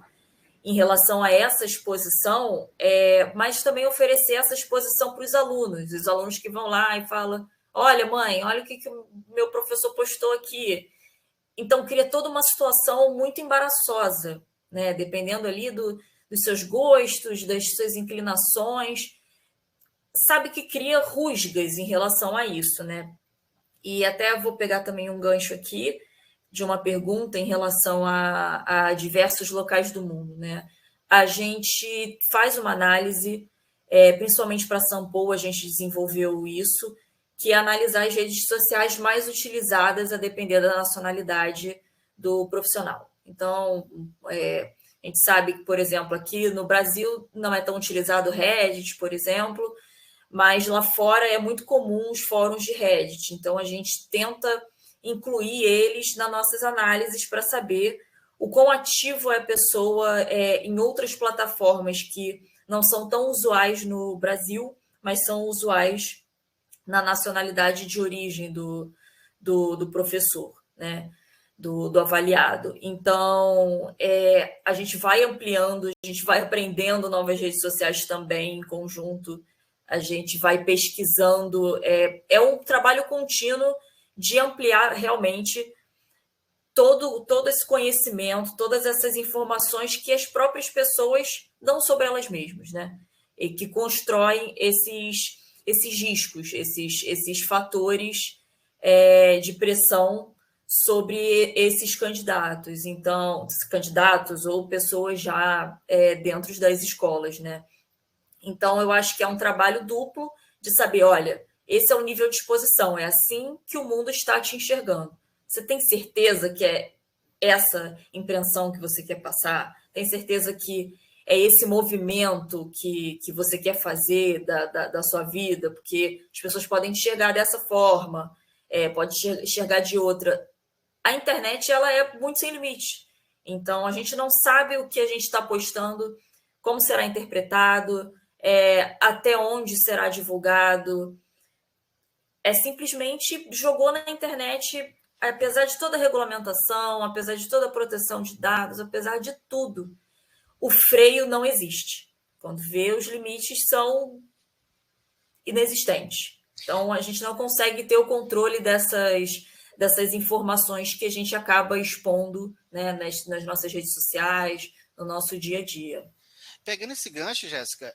em relação a essa exposição, mas também oferecer essa exposição para os alunos que vão lá e falam, olha, mãe, olha o que o meu professor postou aqui. Então, cria toda uma situação muito embaraçosa, né? Dependendo ali dos seus gostos, das suas inclinações, sabe que cria rusgas em relação a isso, né? E até vou pegar também um gancho aqui de uma pergunta em relação a diversos locais do mundo, né? A gente faz uma análise, principalmente para a Sampo, a gente desenvolveu isso, que é analisar as redes sociais mais utilizadas a depender da nacionalidade do profissional. Então, a gente sabe que, por exemplo, aqui no Brasil não é tão utilizado o Reddit, por exemplo, mas lá fora é muito comum os fóruns de Reddit. Então, a gente tenta incluir eles nas nossas análises para saber o quão ativo é a pessoa em outras plataformas que não são tão usuais no Brasil, mas são usuais na nacionalidade de origem do professor, né? Do avaliado. Então, a gente vai ampliando, a gente vai aprendendo novas redes sociais também em conjunto, a gente vai pesquisando, é um trabalho contínuo de ampliar realmente todo esse conhecimento, todas essas informações que as próprias pessoas dão sobre elas mesmas, né? E que constroem esses riscos, esses fatores de pressão sobre esses candidatos. Então, candidatos ou pessoas já dentro das escolas, né? Então, eu acho que é um trabalho duplo de saber, olha, esse é o nível de exposição, é assim que o mundo está te enxergando. Você tem certeza que é essa impressão que você quer passar? Tem certeza que é esse movimento que você quer fazer da sua vida? Porque as pessoas podem enxergar dessa forma, pode enxergar de outra. A internet, ela é muito sem limite. Então, a gente não sabe o que a gente está postando, como será interpretado, até onde será divulgado. Simplesmente jogou na internet, apesar de toda a regulamentação, apesar de toda a proteção de dados, apesar de tudo, o freio não existe. Quando vê, os limites são inexistentes. Então, a gente não consegue ter o controle dessas informações que a gente acaba expondo, né, nas nossas redes sociais, no nosso dia a dia. Pegando esse gancho, Jéssica,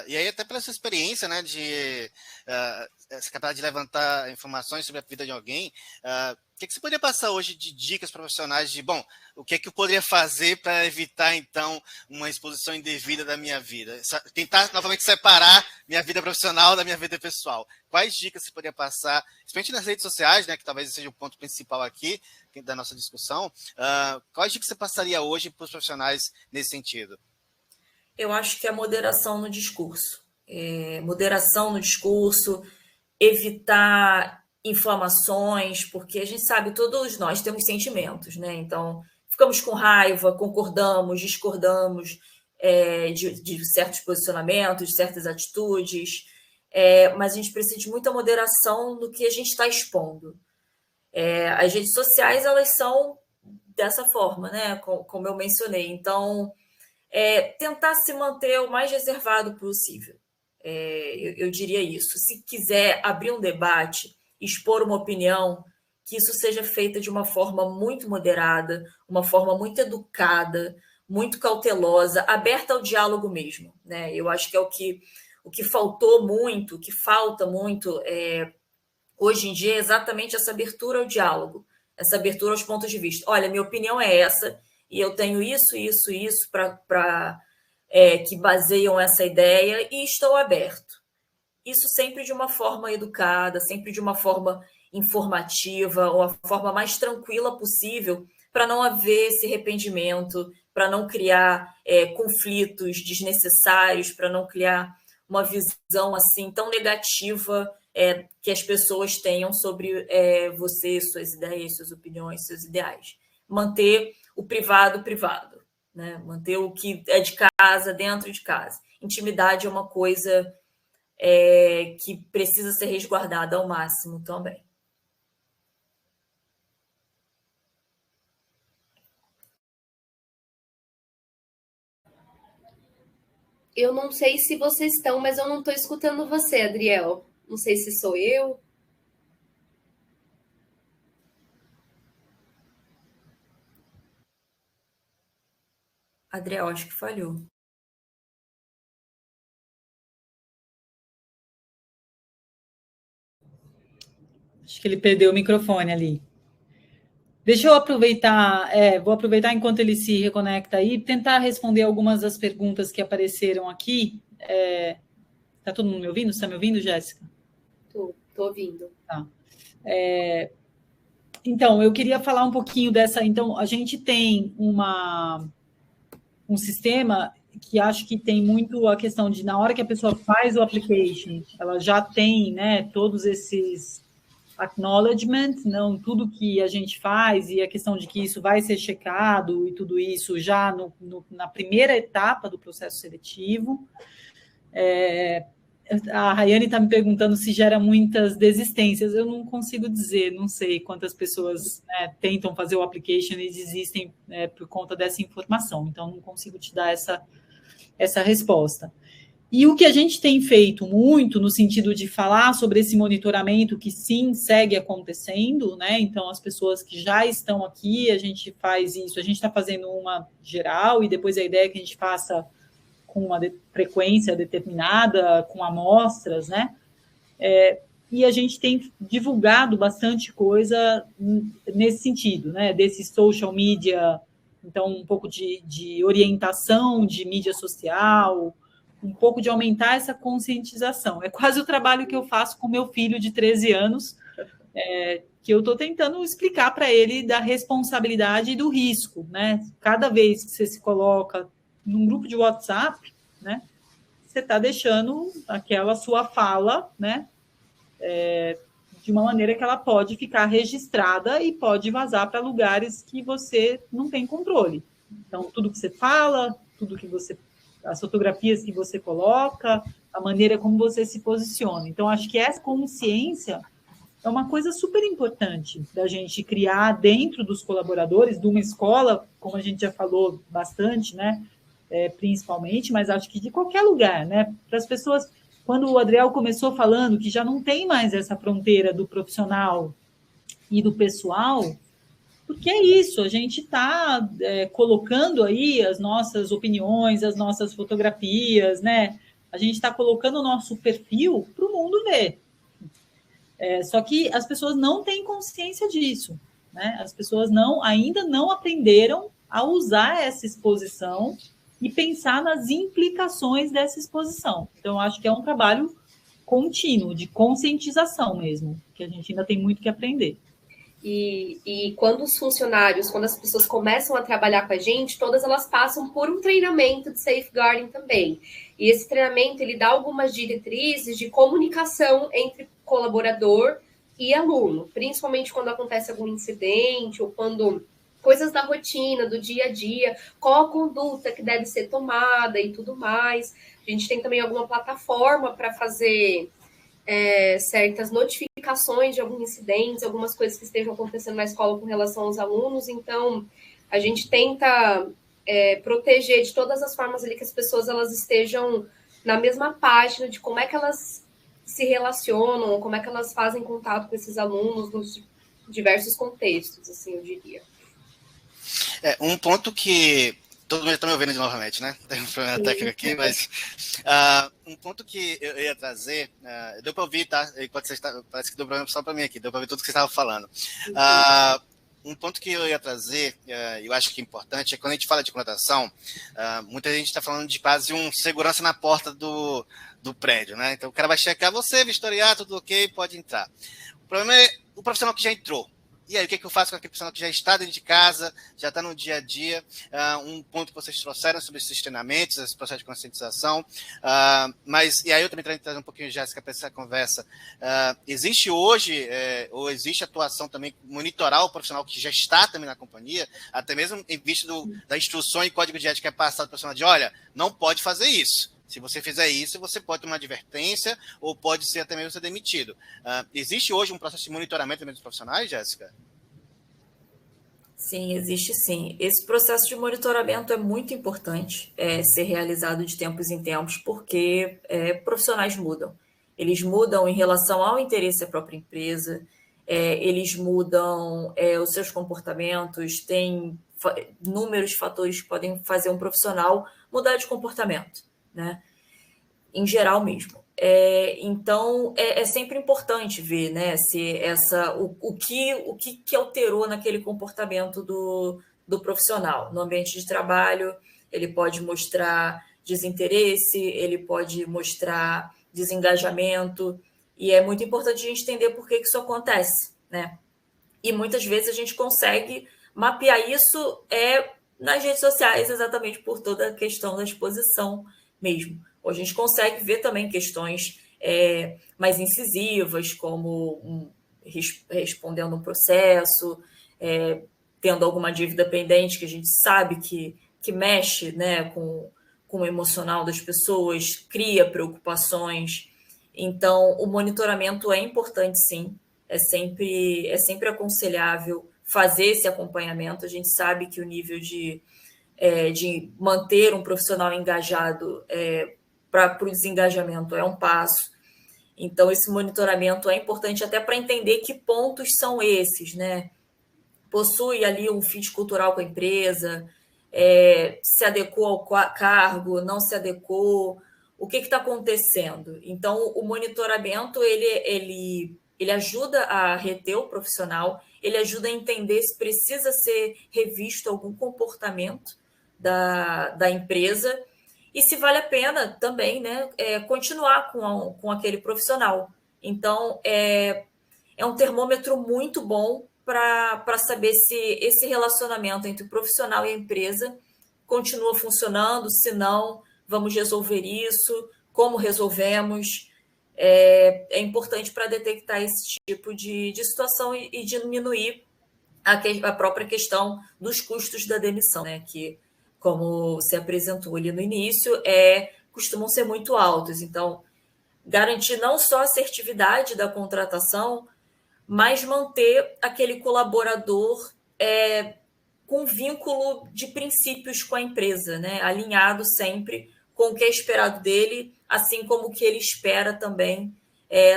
e aí até pela sua experiência, né, de essa capacidade de levantar informações sobre a vida de alguém, o que você poderia passar hoje de dicas profissionais de, bom, o que eu poderia fazer para evitar, então, uma exposição indevida da minha vida? Tentar, novamente, separar minha vida profissional da minha vida pessoal. Quais dicas você poderia passar, especialmente nas redes sociais, né, que talvez seja o ponto principal aqui da nossa discussão, quais dicas você passaria hoje para os profissionais nesse sentido? Eu acho que é moderação no discurso. Moderação no discurso, evitar inflamações, porque a gente sabe, todos nós temos sentimentos, né? Então, ficamos com raiva, concordamos, discordamos de certos posicionamentos, de certas atitudes, mas a gente precisa de muita moderação no que a gente está expondo. As redes sociais, elas são dessa forma, né? Como eu mencionei. Então, tentar se manter o mais reservado possível. Eu diria isso. Se quiser abrir um debate, expor uma opinião, que isso seja feita de uma forma muito moderada, uma forma muito educada, muito cautelosa, aberta ao diálogo mesmo, né? Eu acho que é o que faltou muito, o que falta muito hoje em dia é exatamente essa abertura ao diálogo, essa abertura aos pontos de vista. Olha, minha opinião é essa, e eu tenho isso que baseiam essa ideia, e estou aberto. Isso sempre de uma forma educada, sempre de uma forma informativa, ou a forma mais tranquila possível, para não haver esse arrependimento, para não criar conflitos desnecessários, para não criar uma visão assim tão negativa que as pessoas tenham sobre você, suas ideias, suas opiniões, seus ideais. Manter o privado, né? Manter o que é de casa, dentro de casa. Intimidade é uma coisa que precisa ser resguardada ao máximo também. Eu não sei se vocês estão, mas eu não estou escutando você, Adriel. Não sei se sou eu. Adriel, acho que falhou. Acho que ele perdeu o microfone ali. Deixa eu aproveitar, vou aproveitar enquanto ele se reconecta aí, tentar responder algumas das perguntas que apareceram aqui. Está todo mundo me ouvindo? Você está me ouvindo, Jéssica? Estou ouvindo. Tá. Então, eu queria falar um pouquinho dessa. Então, a gente tem um sistema que acho que tem muito a questão de, na hora que a pessoa faz o application, ela já tem, né, todos esses acknowledgement, não tudo que a gente faz, e a questão de que isso vai ser checado e tudo isso já na primeira etapa do processo seletivo. A Rayane está me perguntando se gera muitas desistências. Eu não consigo dizer, não sei quantas pessoas tentam fazer o application e desistem por conta dessa informação. Então, não consigo te dar essa resposta. E o que a gente tem feito muito no sentido de falar sobre esse monitoramento que sim segue acontecendo, né? Então, as pessoas que já estão aqui, a gente faz isso, a gente está fazendo uma geral e depois a ideia é que a gente faça com uma frequência determinada, com amostras, né? E a gente tem divulgado bastante coisa nesse sentido, né? Desse social media, então um pouco de orientação de mídia social, um pouco de aumentar essa conscientização. É quase o trabalho que eu faço com meu filho de 13 anos, que eu estou tentando explicar para ele da responsabilidade e do risco, né? Cada vez que você se coloca num grupo de WhatsApp, né, você está deixando aquela sua fala, né, de uma maneira que ela pode ficar registrada e pode vazar para lugares que você não tem controle. Então, tudo que você fala, as fotografias que você coloca, a maneira como você se posiciona. Então, acho que essa consciência é uma coisa super importante da gente criar dentro dos colaboradores de uma escola, como a gente já falou bastante, né? Principalmente, mas acho que de qualquer lugar, né? Para as pessoas, quando o Adriel começou falando que já não tem mais essa fronteira do profissional e do pessoal, porque é isso, a gente está colocando aí as nossas opiniões, as nossas fotografias, né? A gente está colocando o nosso perfil para o mundo ver. Só que as pessoas não têm consciência disso, né? As pessoas ainda não aprenderam a usar essa exposição e pensar nas implicações dessa exposição. Então, acho que é um trabalho contínuo, de conscientização mesmo, que a gente ainda tem muito que aprender. E quando os funcionários, quando as pessoas começam a trabalhar com a gente, todas elas passam por um treinamento de safeguarding também. E esse treinamento, ele dá algumas diretrizes de comunicação entre colaborador e aluno, principalmente quando acontece algum incidente ou quando coisas da rotina, do dia a dia, qual a conduta que deve ser tomada e tudo mais. A gente tem também alguma plataforma para fazer certas notificações de alguns incidentes, algumas coisas que estejam acontecendo na escola com relação aos alunos. Então, a gente tenta proteger de todas as formas ali que as pessoas elas estejam na mesma página de como é que elas se relacionam, como é que elas fazem contato com esses alunos nos diversos contextos, assim, eu diria. Um ponto que todo mundo está me ouvindo de novamente, né? Tem um problema técnico aqui, mas um ponto que eu ia trazer, deu para ouvir, tá? Enquanto parece que deu problema só para mim aqui, deu para ouvir tudo que você estava falando. Um ponto que eu ia trazer, eu acho que é importante, é quando a gente fala de contratação, muita gente está falando de quase um segurança na porta do prédio, né? Então o cara vai checar você, vistoriar, tudo ok, pode entrar. O problema é o profissional que já entrou. E aí, o que eu faço com aquele profissional que já está dentro de casa, já está no dia a dia? Um ponto que vocês trouxeram sobre esses treinamentos, esse processo de conscientização. E aí eu também trazer um pouquinho, Jéssica, para essa conversa. Existe hoje, ou existe atuação também, monitorar o profissional que já está também na companhia, até mesmo em vista da instrução e código de ética que é passado para o profissional de, olha, não pode fazer isso. Se você fizer isso, você pode ter uma advertência ou pode ser até mesmo ser demitido. Existe hoje um processo de monitoramento dos profissionais, Jéssica? Sim, existe sim. Esse processo de monitoramento é muito importante ser realizado de tempos em tempos, porque profissionais mudam. Eles mudam em relação ao interesse da própria empresa, eles mudam os seus comportamentos, tem inúmeros fatores que podem fazer um profissional mudar de comportamento, né? Em geral mesmo. Então, é sempre importante ver, né, se o que alterou naquele comportamento do profissional. No ambiente de trabalho, ele pode mostrar desinteresse, ele pode mostrar desengajamento, e é muito importante a gente entender por que isso acontece, né? E muitas vezes a gente consegue mapear isso nas redes sociais, exatamente por toda a questão da exposição mesmo. Ou a gente consegue ver também questões mais incisivas, como respondendo um processo, tendo alguma dívida pendente que a gente sabe que mexe, né, com o emocional das pessoas, cria preocupações. Então, o monitoramento é importante, sim. É sempre aconselhável fazer esse acompanhamento. A gente sabe que o nível de manter um profissional engajado para o desengajamento é um passo. Então, esse monitoramento é importante até para entender que pontos são esses, né? Possui ali um fit cultural com a empresa, se adequou ao cargo, não se adequou, o que está acontecendo? Então, o monitoramento, ele ajuda a reter o profissional, ele ajuda a entender se precisa ser revisto algum comportamento da empresa e se vale a pena também, né, continuar com aquele profissional. Então, é um termômetro muito bom para saber se esse relacionamento entre o profissional e a empresa continua funcionando, se não, vamos resolver isso, como resolvemos. É importante para detectar esse tipo de situação e diminuir a própria questão dos custos da demissão, né? Que, como se apresentou ali no início, costumam ser muito altos. Então, garantir não só a assertividade da contratação, mas manter aquele colaborador com vínculo de princípios com a empresa, né? Alinhado sempre com o que é esperado dele, assim como o que ele espera também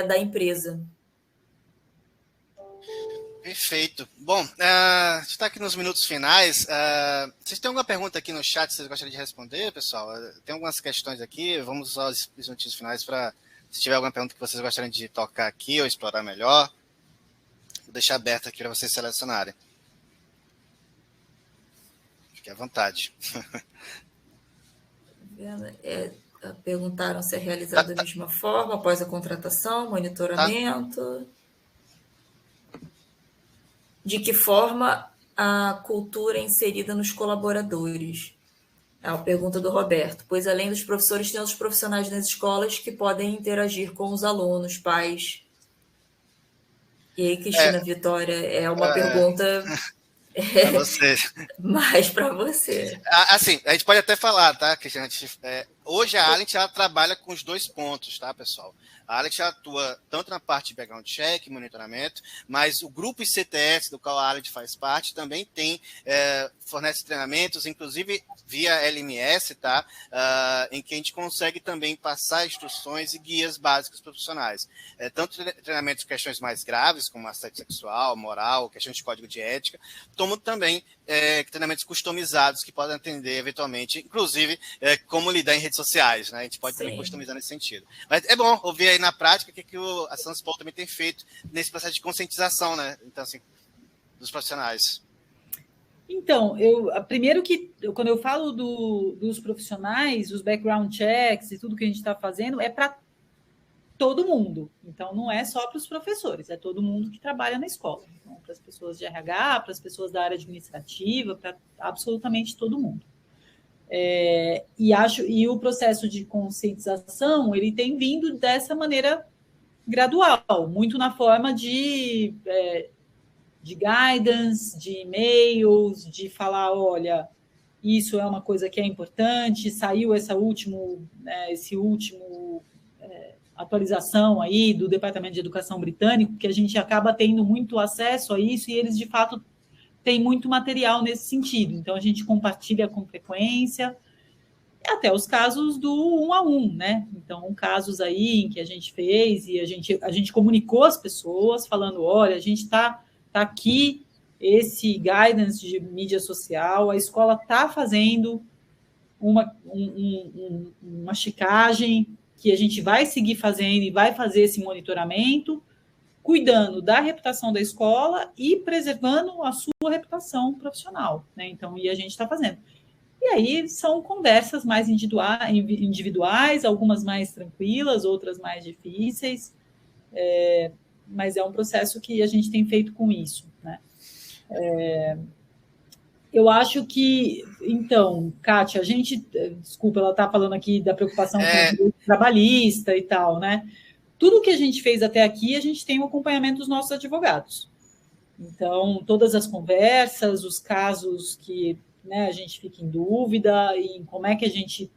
da empresa. Perfeito. Bom, a gente está aqui nos minutos finais. Vocês têm alguma pergunta aqui no chat que vocês gostariam de responder, pessoal? Tem algumas questões aqui, vamos aos minutos finais para, se tiver alguma pergunta que vocês gostariam de tocar aqui ou explorar melhor, vou deixar aberto aqui para vocês selecionarem. Fique à vontade. Perguntaram se é realizado da mesma forma após a contratação, monitoramento. De que forma a cultura é inserida nos colaboradores? É uma pergunta do Roberto. Pois, além dos professores, tem outros profissionais nas escolas que podem interagir com os alunos, pais. E aí, Cristina Vitória, é uma pergunta Para você. Mais para você. Assim, a gente pode até falar, tá, Cristiane? Hoje a Alent ela trabalha com os 2 pontos, tá, pessoal? A Alent atua tanto na parte de background check, monitoramento, mas o grupo ICTS, do qual a Alent faz parte, também fornece treinamentos, inclusive via LMS, tá? Em que a gente consegue também passar instruções e guias básicos profissionais. Tanto treinamentos de questões mais graves, como assédio sexual, moral, questões de código de ética, como também treinamentos customizados que podem atender eventualmente, inclusive, como lidar em redes sociais, né? A gente pode também customizar nesse sentido. Mas é bom ouvir aí na prática o que a Sanspol também tem feito nesse processo de conscientização, né? Então, assim, dos profissionais. Então, primeiro que quando eu falo dos profissionais, os background checks e tudo que a gente está fazendo é para todo mundo. Então, não é só para os professores, é todo mundo que trabalha na escola. Então, para as pessoas de RH, para as pessoas da área administrativa, para absolutamente todo mundo. E o processo de conscientização, ele tem vindo dessa maneira gradual, muito na forma de guidance, de e-mails, de falar, olha, isso é uma coisa que é importante, saiu esse último atualização aí do Departamento de Educação britânico, que a gente acaba tendo muito acesso a isso, e eles, de fato, têm muito material nesse sentido. Então, a gente compartilha com frequência, até os casos do 1 a 1, né? Então, casos aí em que a gente fez e a gente comunicou às pessoas, falando, olha, a gente está aqui, esse guidance de mídia social, a escola está fazendo uma checagem que a gente vai seguir fazendo e vai fazer esse monitoramento, cuidando da reputação da escola e preservando a sua reputação profissional, né? Então, e a gente está fazendo. E aí são conversas mais individuais, algumas mais tranquilas, outras mais difíceis, mas é um processo que a gente tem feito com isso, né? Eu acho que, então, Kátia, desculpa, ela está falando aqui da preocupação com o direito trabalhista e tal, né? Tudo que a gente fez até aqui, a gente tem o acompanhamento dos nossos advogados. Então, todas as conversas, os casos que, né, a gente fica em dúvida, e como é que a gente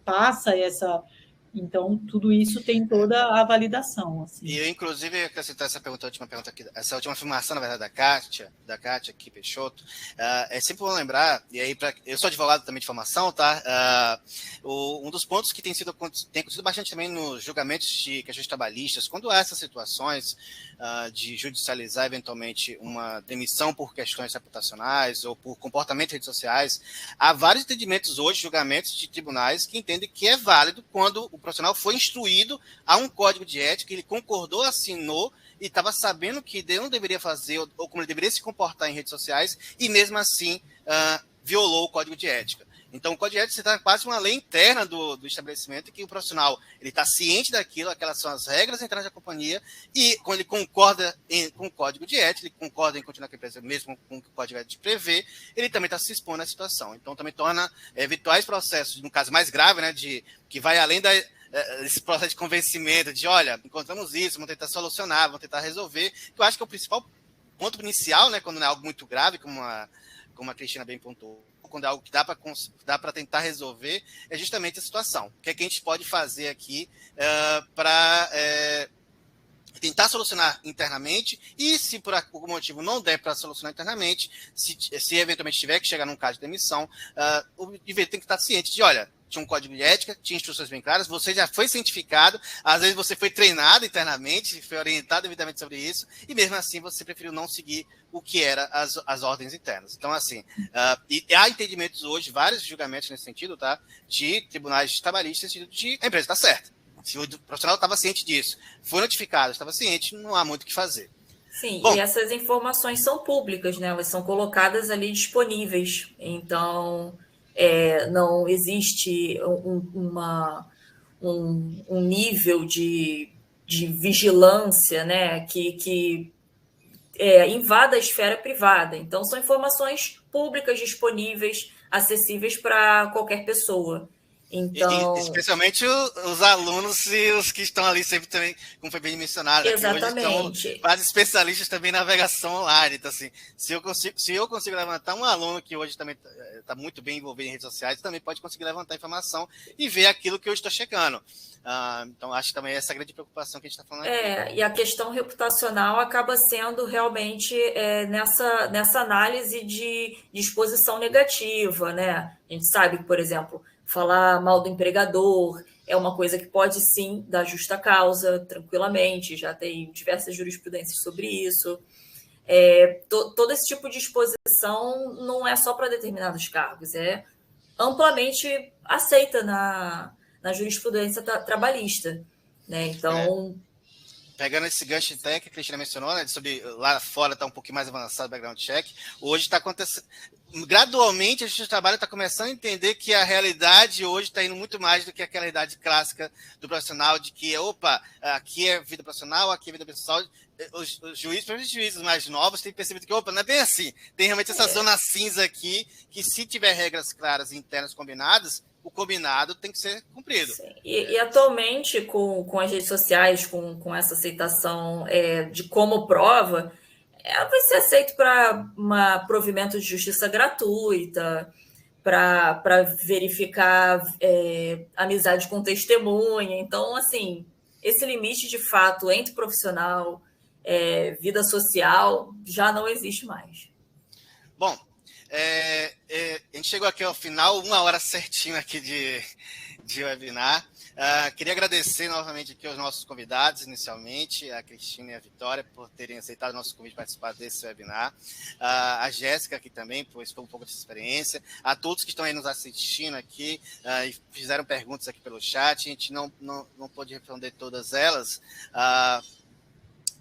passa essa... Então, tudo isso tem toda a validação. Assim. E eu, inclusive, acrescentar essa última pergunta aqui, essa última afirmação, na verdade, da Kátia aqui, Peixoto, é sempre bom lembrar, e aí eu sou advogado também de formação, tá? Um dos pontos que tem acontecido bastante também nos julgamentos de questões trabalhistas, quando há essas situações de judicializar eventualmente uma demissão por questões reputacionais ou por comportamento em redes sociais, há vários entendimentos hoje, julgamentos de tribunais que entendem que é válido quando o profissional foi instruído a um código de ética, ele concordou, assinou e estava sabendo que não deveria fazer ou como ele deveria se comportar em redes sociais e mesmo assim violou o código de ética. Então, o código de ética está quase uma lei interna do estabelecimento, que o profissional está ciente daquilo, aquelas são as regras internas da companhia, e quando ele concorda com o código de ética, ele concorda em continuar com a empresa, mesmo com o que o código de ética prevê, ele também está se expondo à situação. Então, também torna eventuais processos, no caso mais grave, né, que vai além desse processo de convencimento, de, olha, encontramos isso, vamos tentar solucionar, vamos tentar resolver, que eu acho que é o principal ponto inicial, né, quando não é algo muito grave, como a Cristina bem pontuou, quando é algo que dá para tentar resolver, é justamente a situação. O que é que a gente pode fazer aqui para tentar solucionar internamente, e se por algum motivo não der para solucionar internamente, se eventualmente tiver que chegar num caso de demissão, o indivíduo tem que estar ciente de, olha, tinha um código de ética, tinha instruções bem claras, você já foi cientificado, às vezes você foi treinado internamente, foi orientado devidamente sobre isso, e mesmo assim você preferiu não seguir o que eram as ordens internas. Então, assim, e há entendimentos hoje, vários julgamentos nesse sentido, tá, de tribunais trabalhistas, no sentido de a empresa está certa. Se o profissional estava ciente disso, foi notificado, estava ciente, não há muito o que fazer. Sim, e essas informações são públicas, né? Elas são colocadas ali disponíveis. Então, não existe um nível de vigilância, né, que invada a esfera privada. Então, são informações públicas disponíveis, acessíveis para qualquer pessoa. Então, especialmente os alunos e os que estão ali sempre também, como foi bem mencionado, exatamente. Que hoje estão quase especialistas também em navegação online. Então, assim, se eu consigo levantar um aluno que hoje também está muito bem envolvido em redes sociais, também pode conseguir levantar informação e ver aquilo que eu estou checando. Então, acho que também essa é a grande preocupação que a gente está falando aqui. E a questão reputacional acaba sendo realmente nessa análise de exposição negativa, né? A gente sabe que, por exemplo, falar mal do empregador é uma coisa que pode sim dar justa causa, tranquilamente, já tem diversas jurisprudências sobre isso. Todo esse tipo de exposição não é só para determinados cargos, é amplamente aceita na jurisprudência trabalhista, né? Então, pegando esse gancho até que a Cristina mencionou, né, sobre lá fora está um pouquinho mais avançado o background check, hoje está acontecendo, gradualmente a gente trabalha está começando a entender que a realidade hoje está indo muito mais do que aquela realidade clássica do profissional, de que, aqui é vida profissional, aqui é vida pessoal. Os juízes, principalmente os juízes mais novos, têm percebido que, não é bem assim. Tem realmente essa zona cinza aqui, que se tiver regras claras e internas combinadas, o combinado tem que ser cumprido. E atualmente, com as redes sociais, com essa aceitação de como prova, vai ser aceito para provimento de justiça gratuita, para verificar amizade com testemunha. Então, assim, esse limite de fato entre profissional, vida social, já não existe mais. Bom, a gente chegou aqui ao final, 1 hora certinho aqui de webinar. Queria agradecer novamente aqui aos nossos convidados, inicialmente, a Cristina e a Vitória, por terem aceitado o nosso convite de participar desse webinar. A Jéssica aqui também, pois foi um pouco dessa experiência. A todos que estão aí nos assistindo aqui e fizeram perguntas aqui pelo chat. A gente não pôde responder todas elas,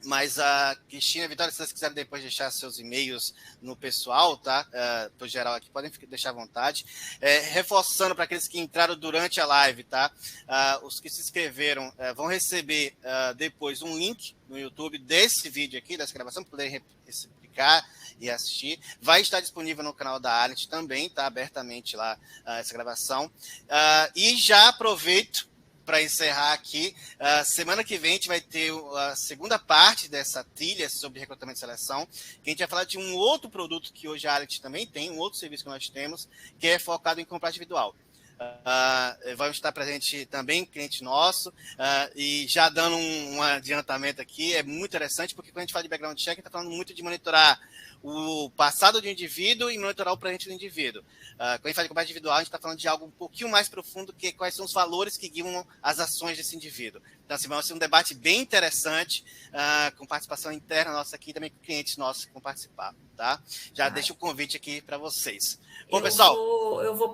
mas a Cristina e a Vitória, se vocês quiserem depois deixar seus e-mails no pessoal, tá? Por geral aqui, podem deixar à vontade. Reforçando para aqueles que entraram durante a live, tá? Os que se inscreveram vão receber depois um link no YouTube desse vídeo aqui, dessa gravação, para poderem replicar e assistir. Vai estar disponível no canal da Alent também, tá? Abertamente lá essa gravação. E já aproveito para encerrar aqui, semana que vem a gente vai ter a segunda parte dessa trilha sobre recrutamento e seleção, que a gente vai falar de um outro produto que hoje a Alent também tem, um outro serviço que nós temos, que é focado em compra individual. Vai estar presente também cliente nosso, e já dando um adiantamento aqui, é muito interessante, porque quando a gente fala de background check, a gente está falando muito de monitorar o passado do indivíduo e monitorar o presente do indivíduo. Quando a gente fala de compra individual, a gente está falando de algo um pouquinho mais profundo, que quais são os valores que guiam as ações desse indivíduo. Então, assim, vai ser um debate bem interessante, com participação interna nossa aqui, e também com clientes nossos que vão participar, tá? Já deixo o convite aqui para vocês. Bom, pessoal, eu vou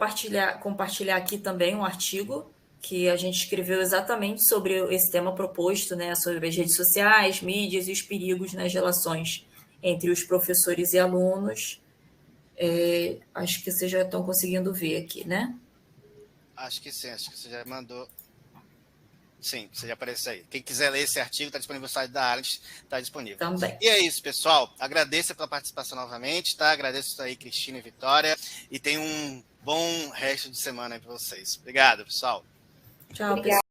compartilhar aqui também um artigo que a gente escreveu exatamente sobre esse tema proposto, né, sobre as redes sociais, mídias e os perigos nas relações entre os professores e alunos. Acho que vocês já estão conseguindo ver aqui, né? Acho que sim, acho que você já mandou. Sim, você já apareceu aí. Quem quiser ler esse artigo, está disponível no site da Alent, está disponível. Também. E é isso, pessoal. Agradeço pela participação novamente, tá? Agradeço aí, Cristina e Vitória. E tenham um bom resto de semana aí para vocês. Obrigado, pessoal. Tchau, pessoal.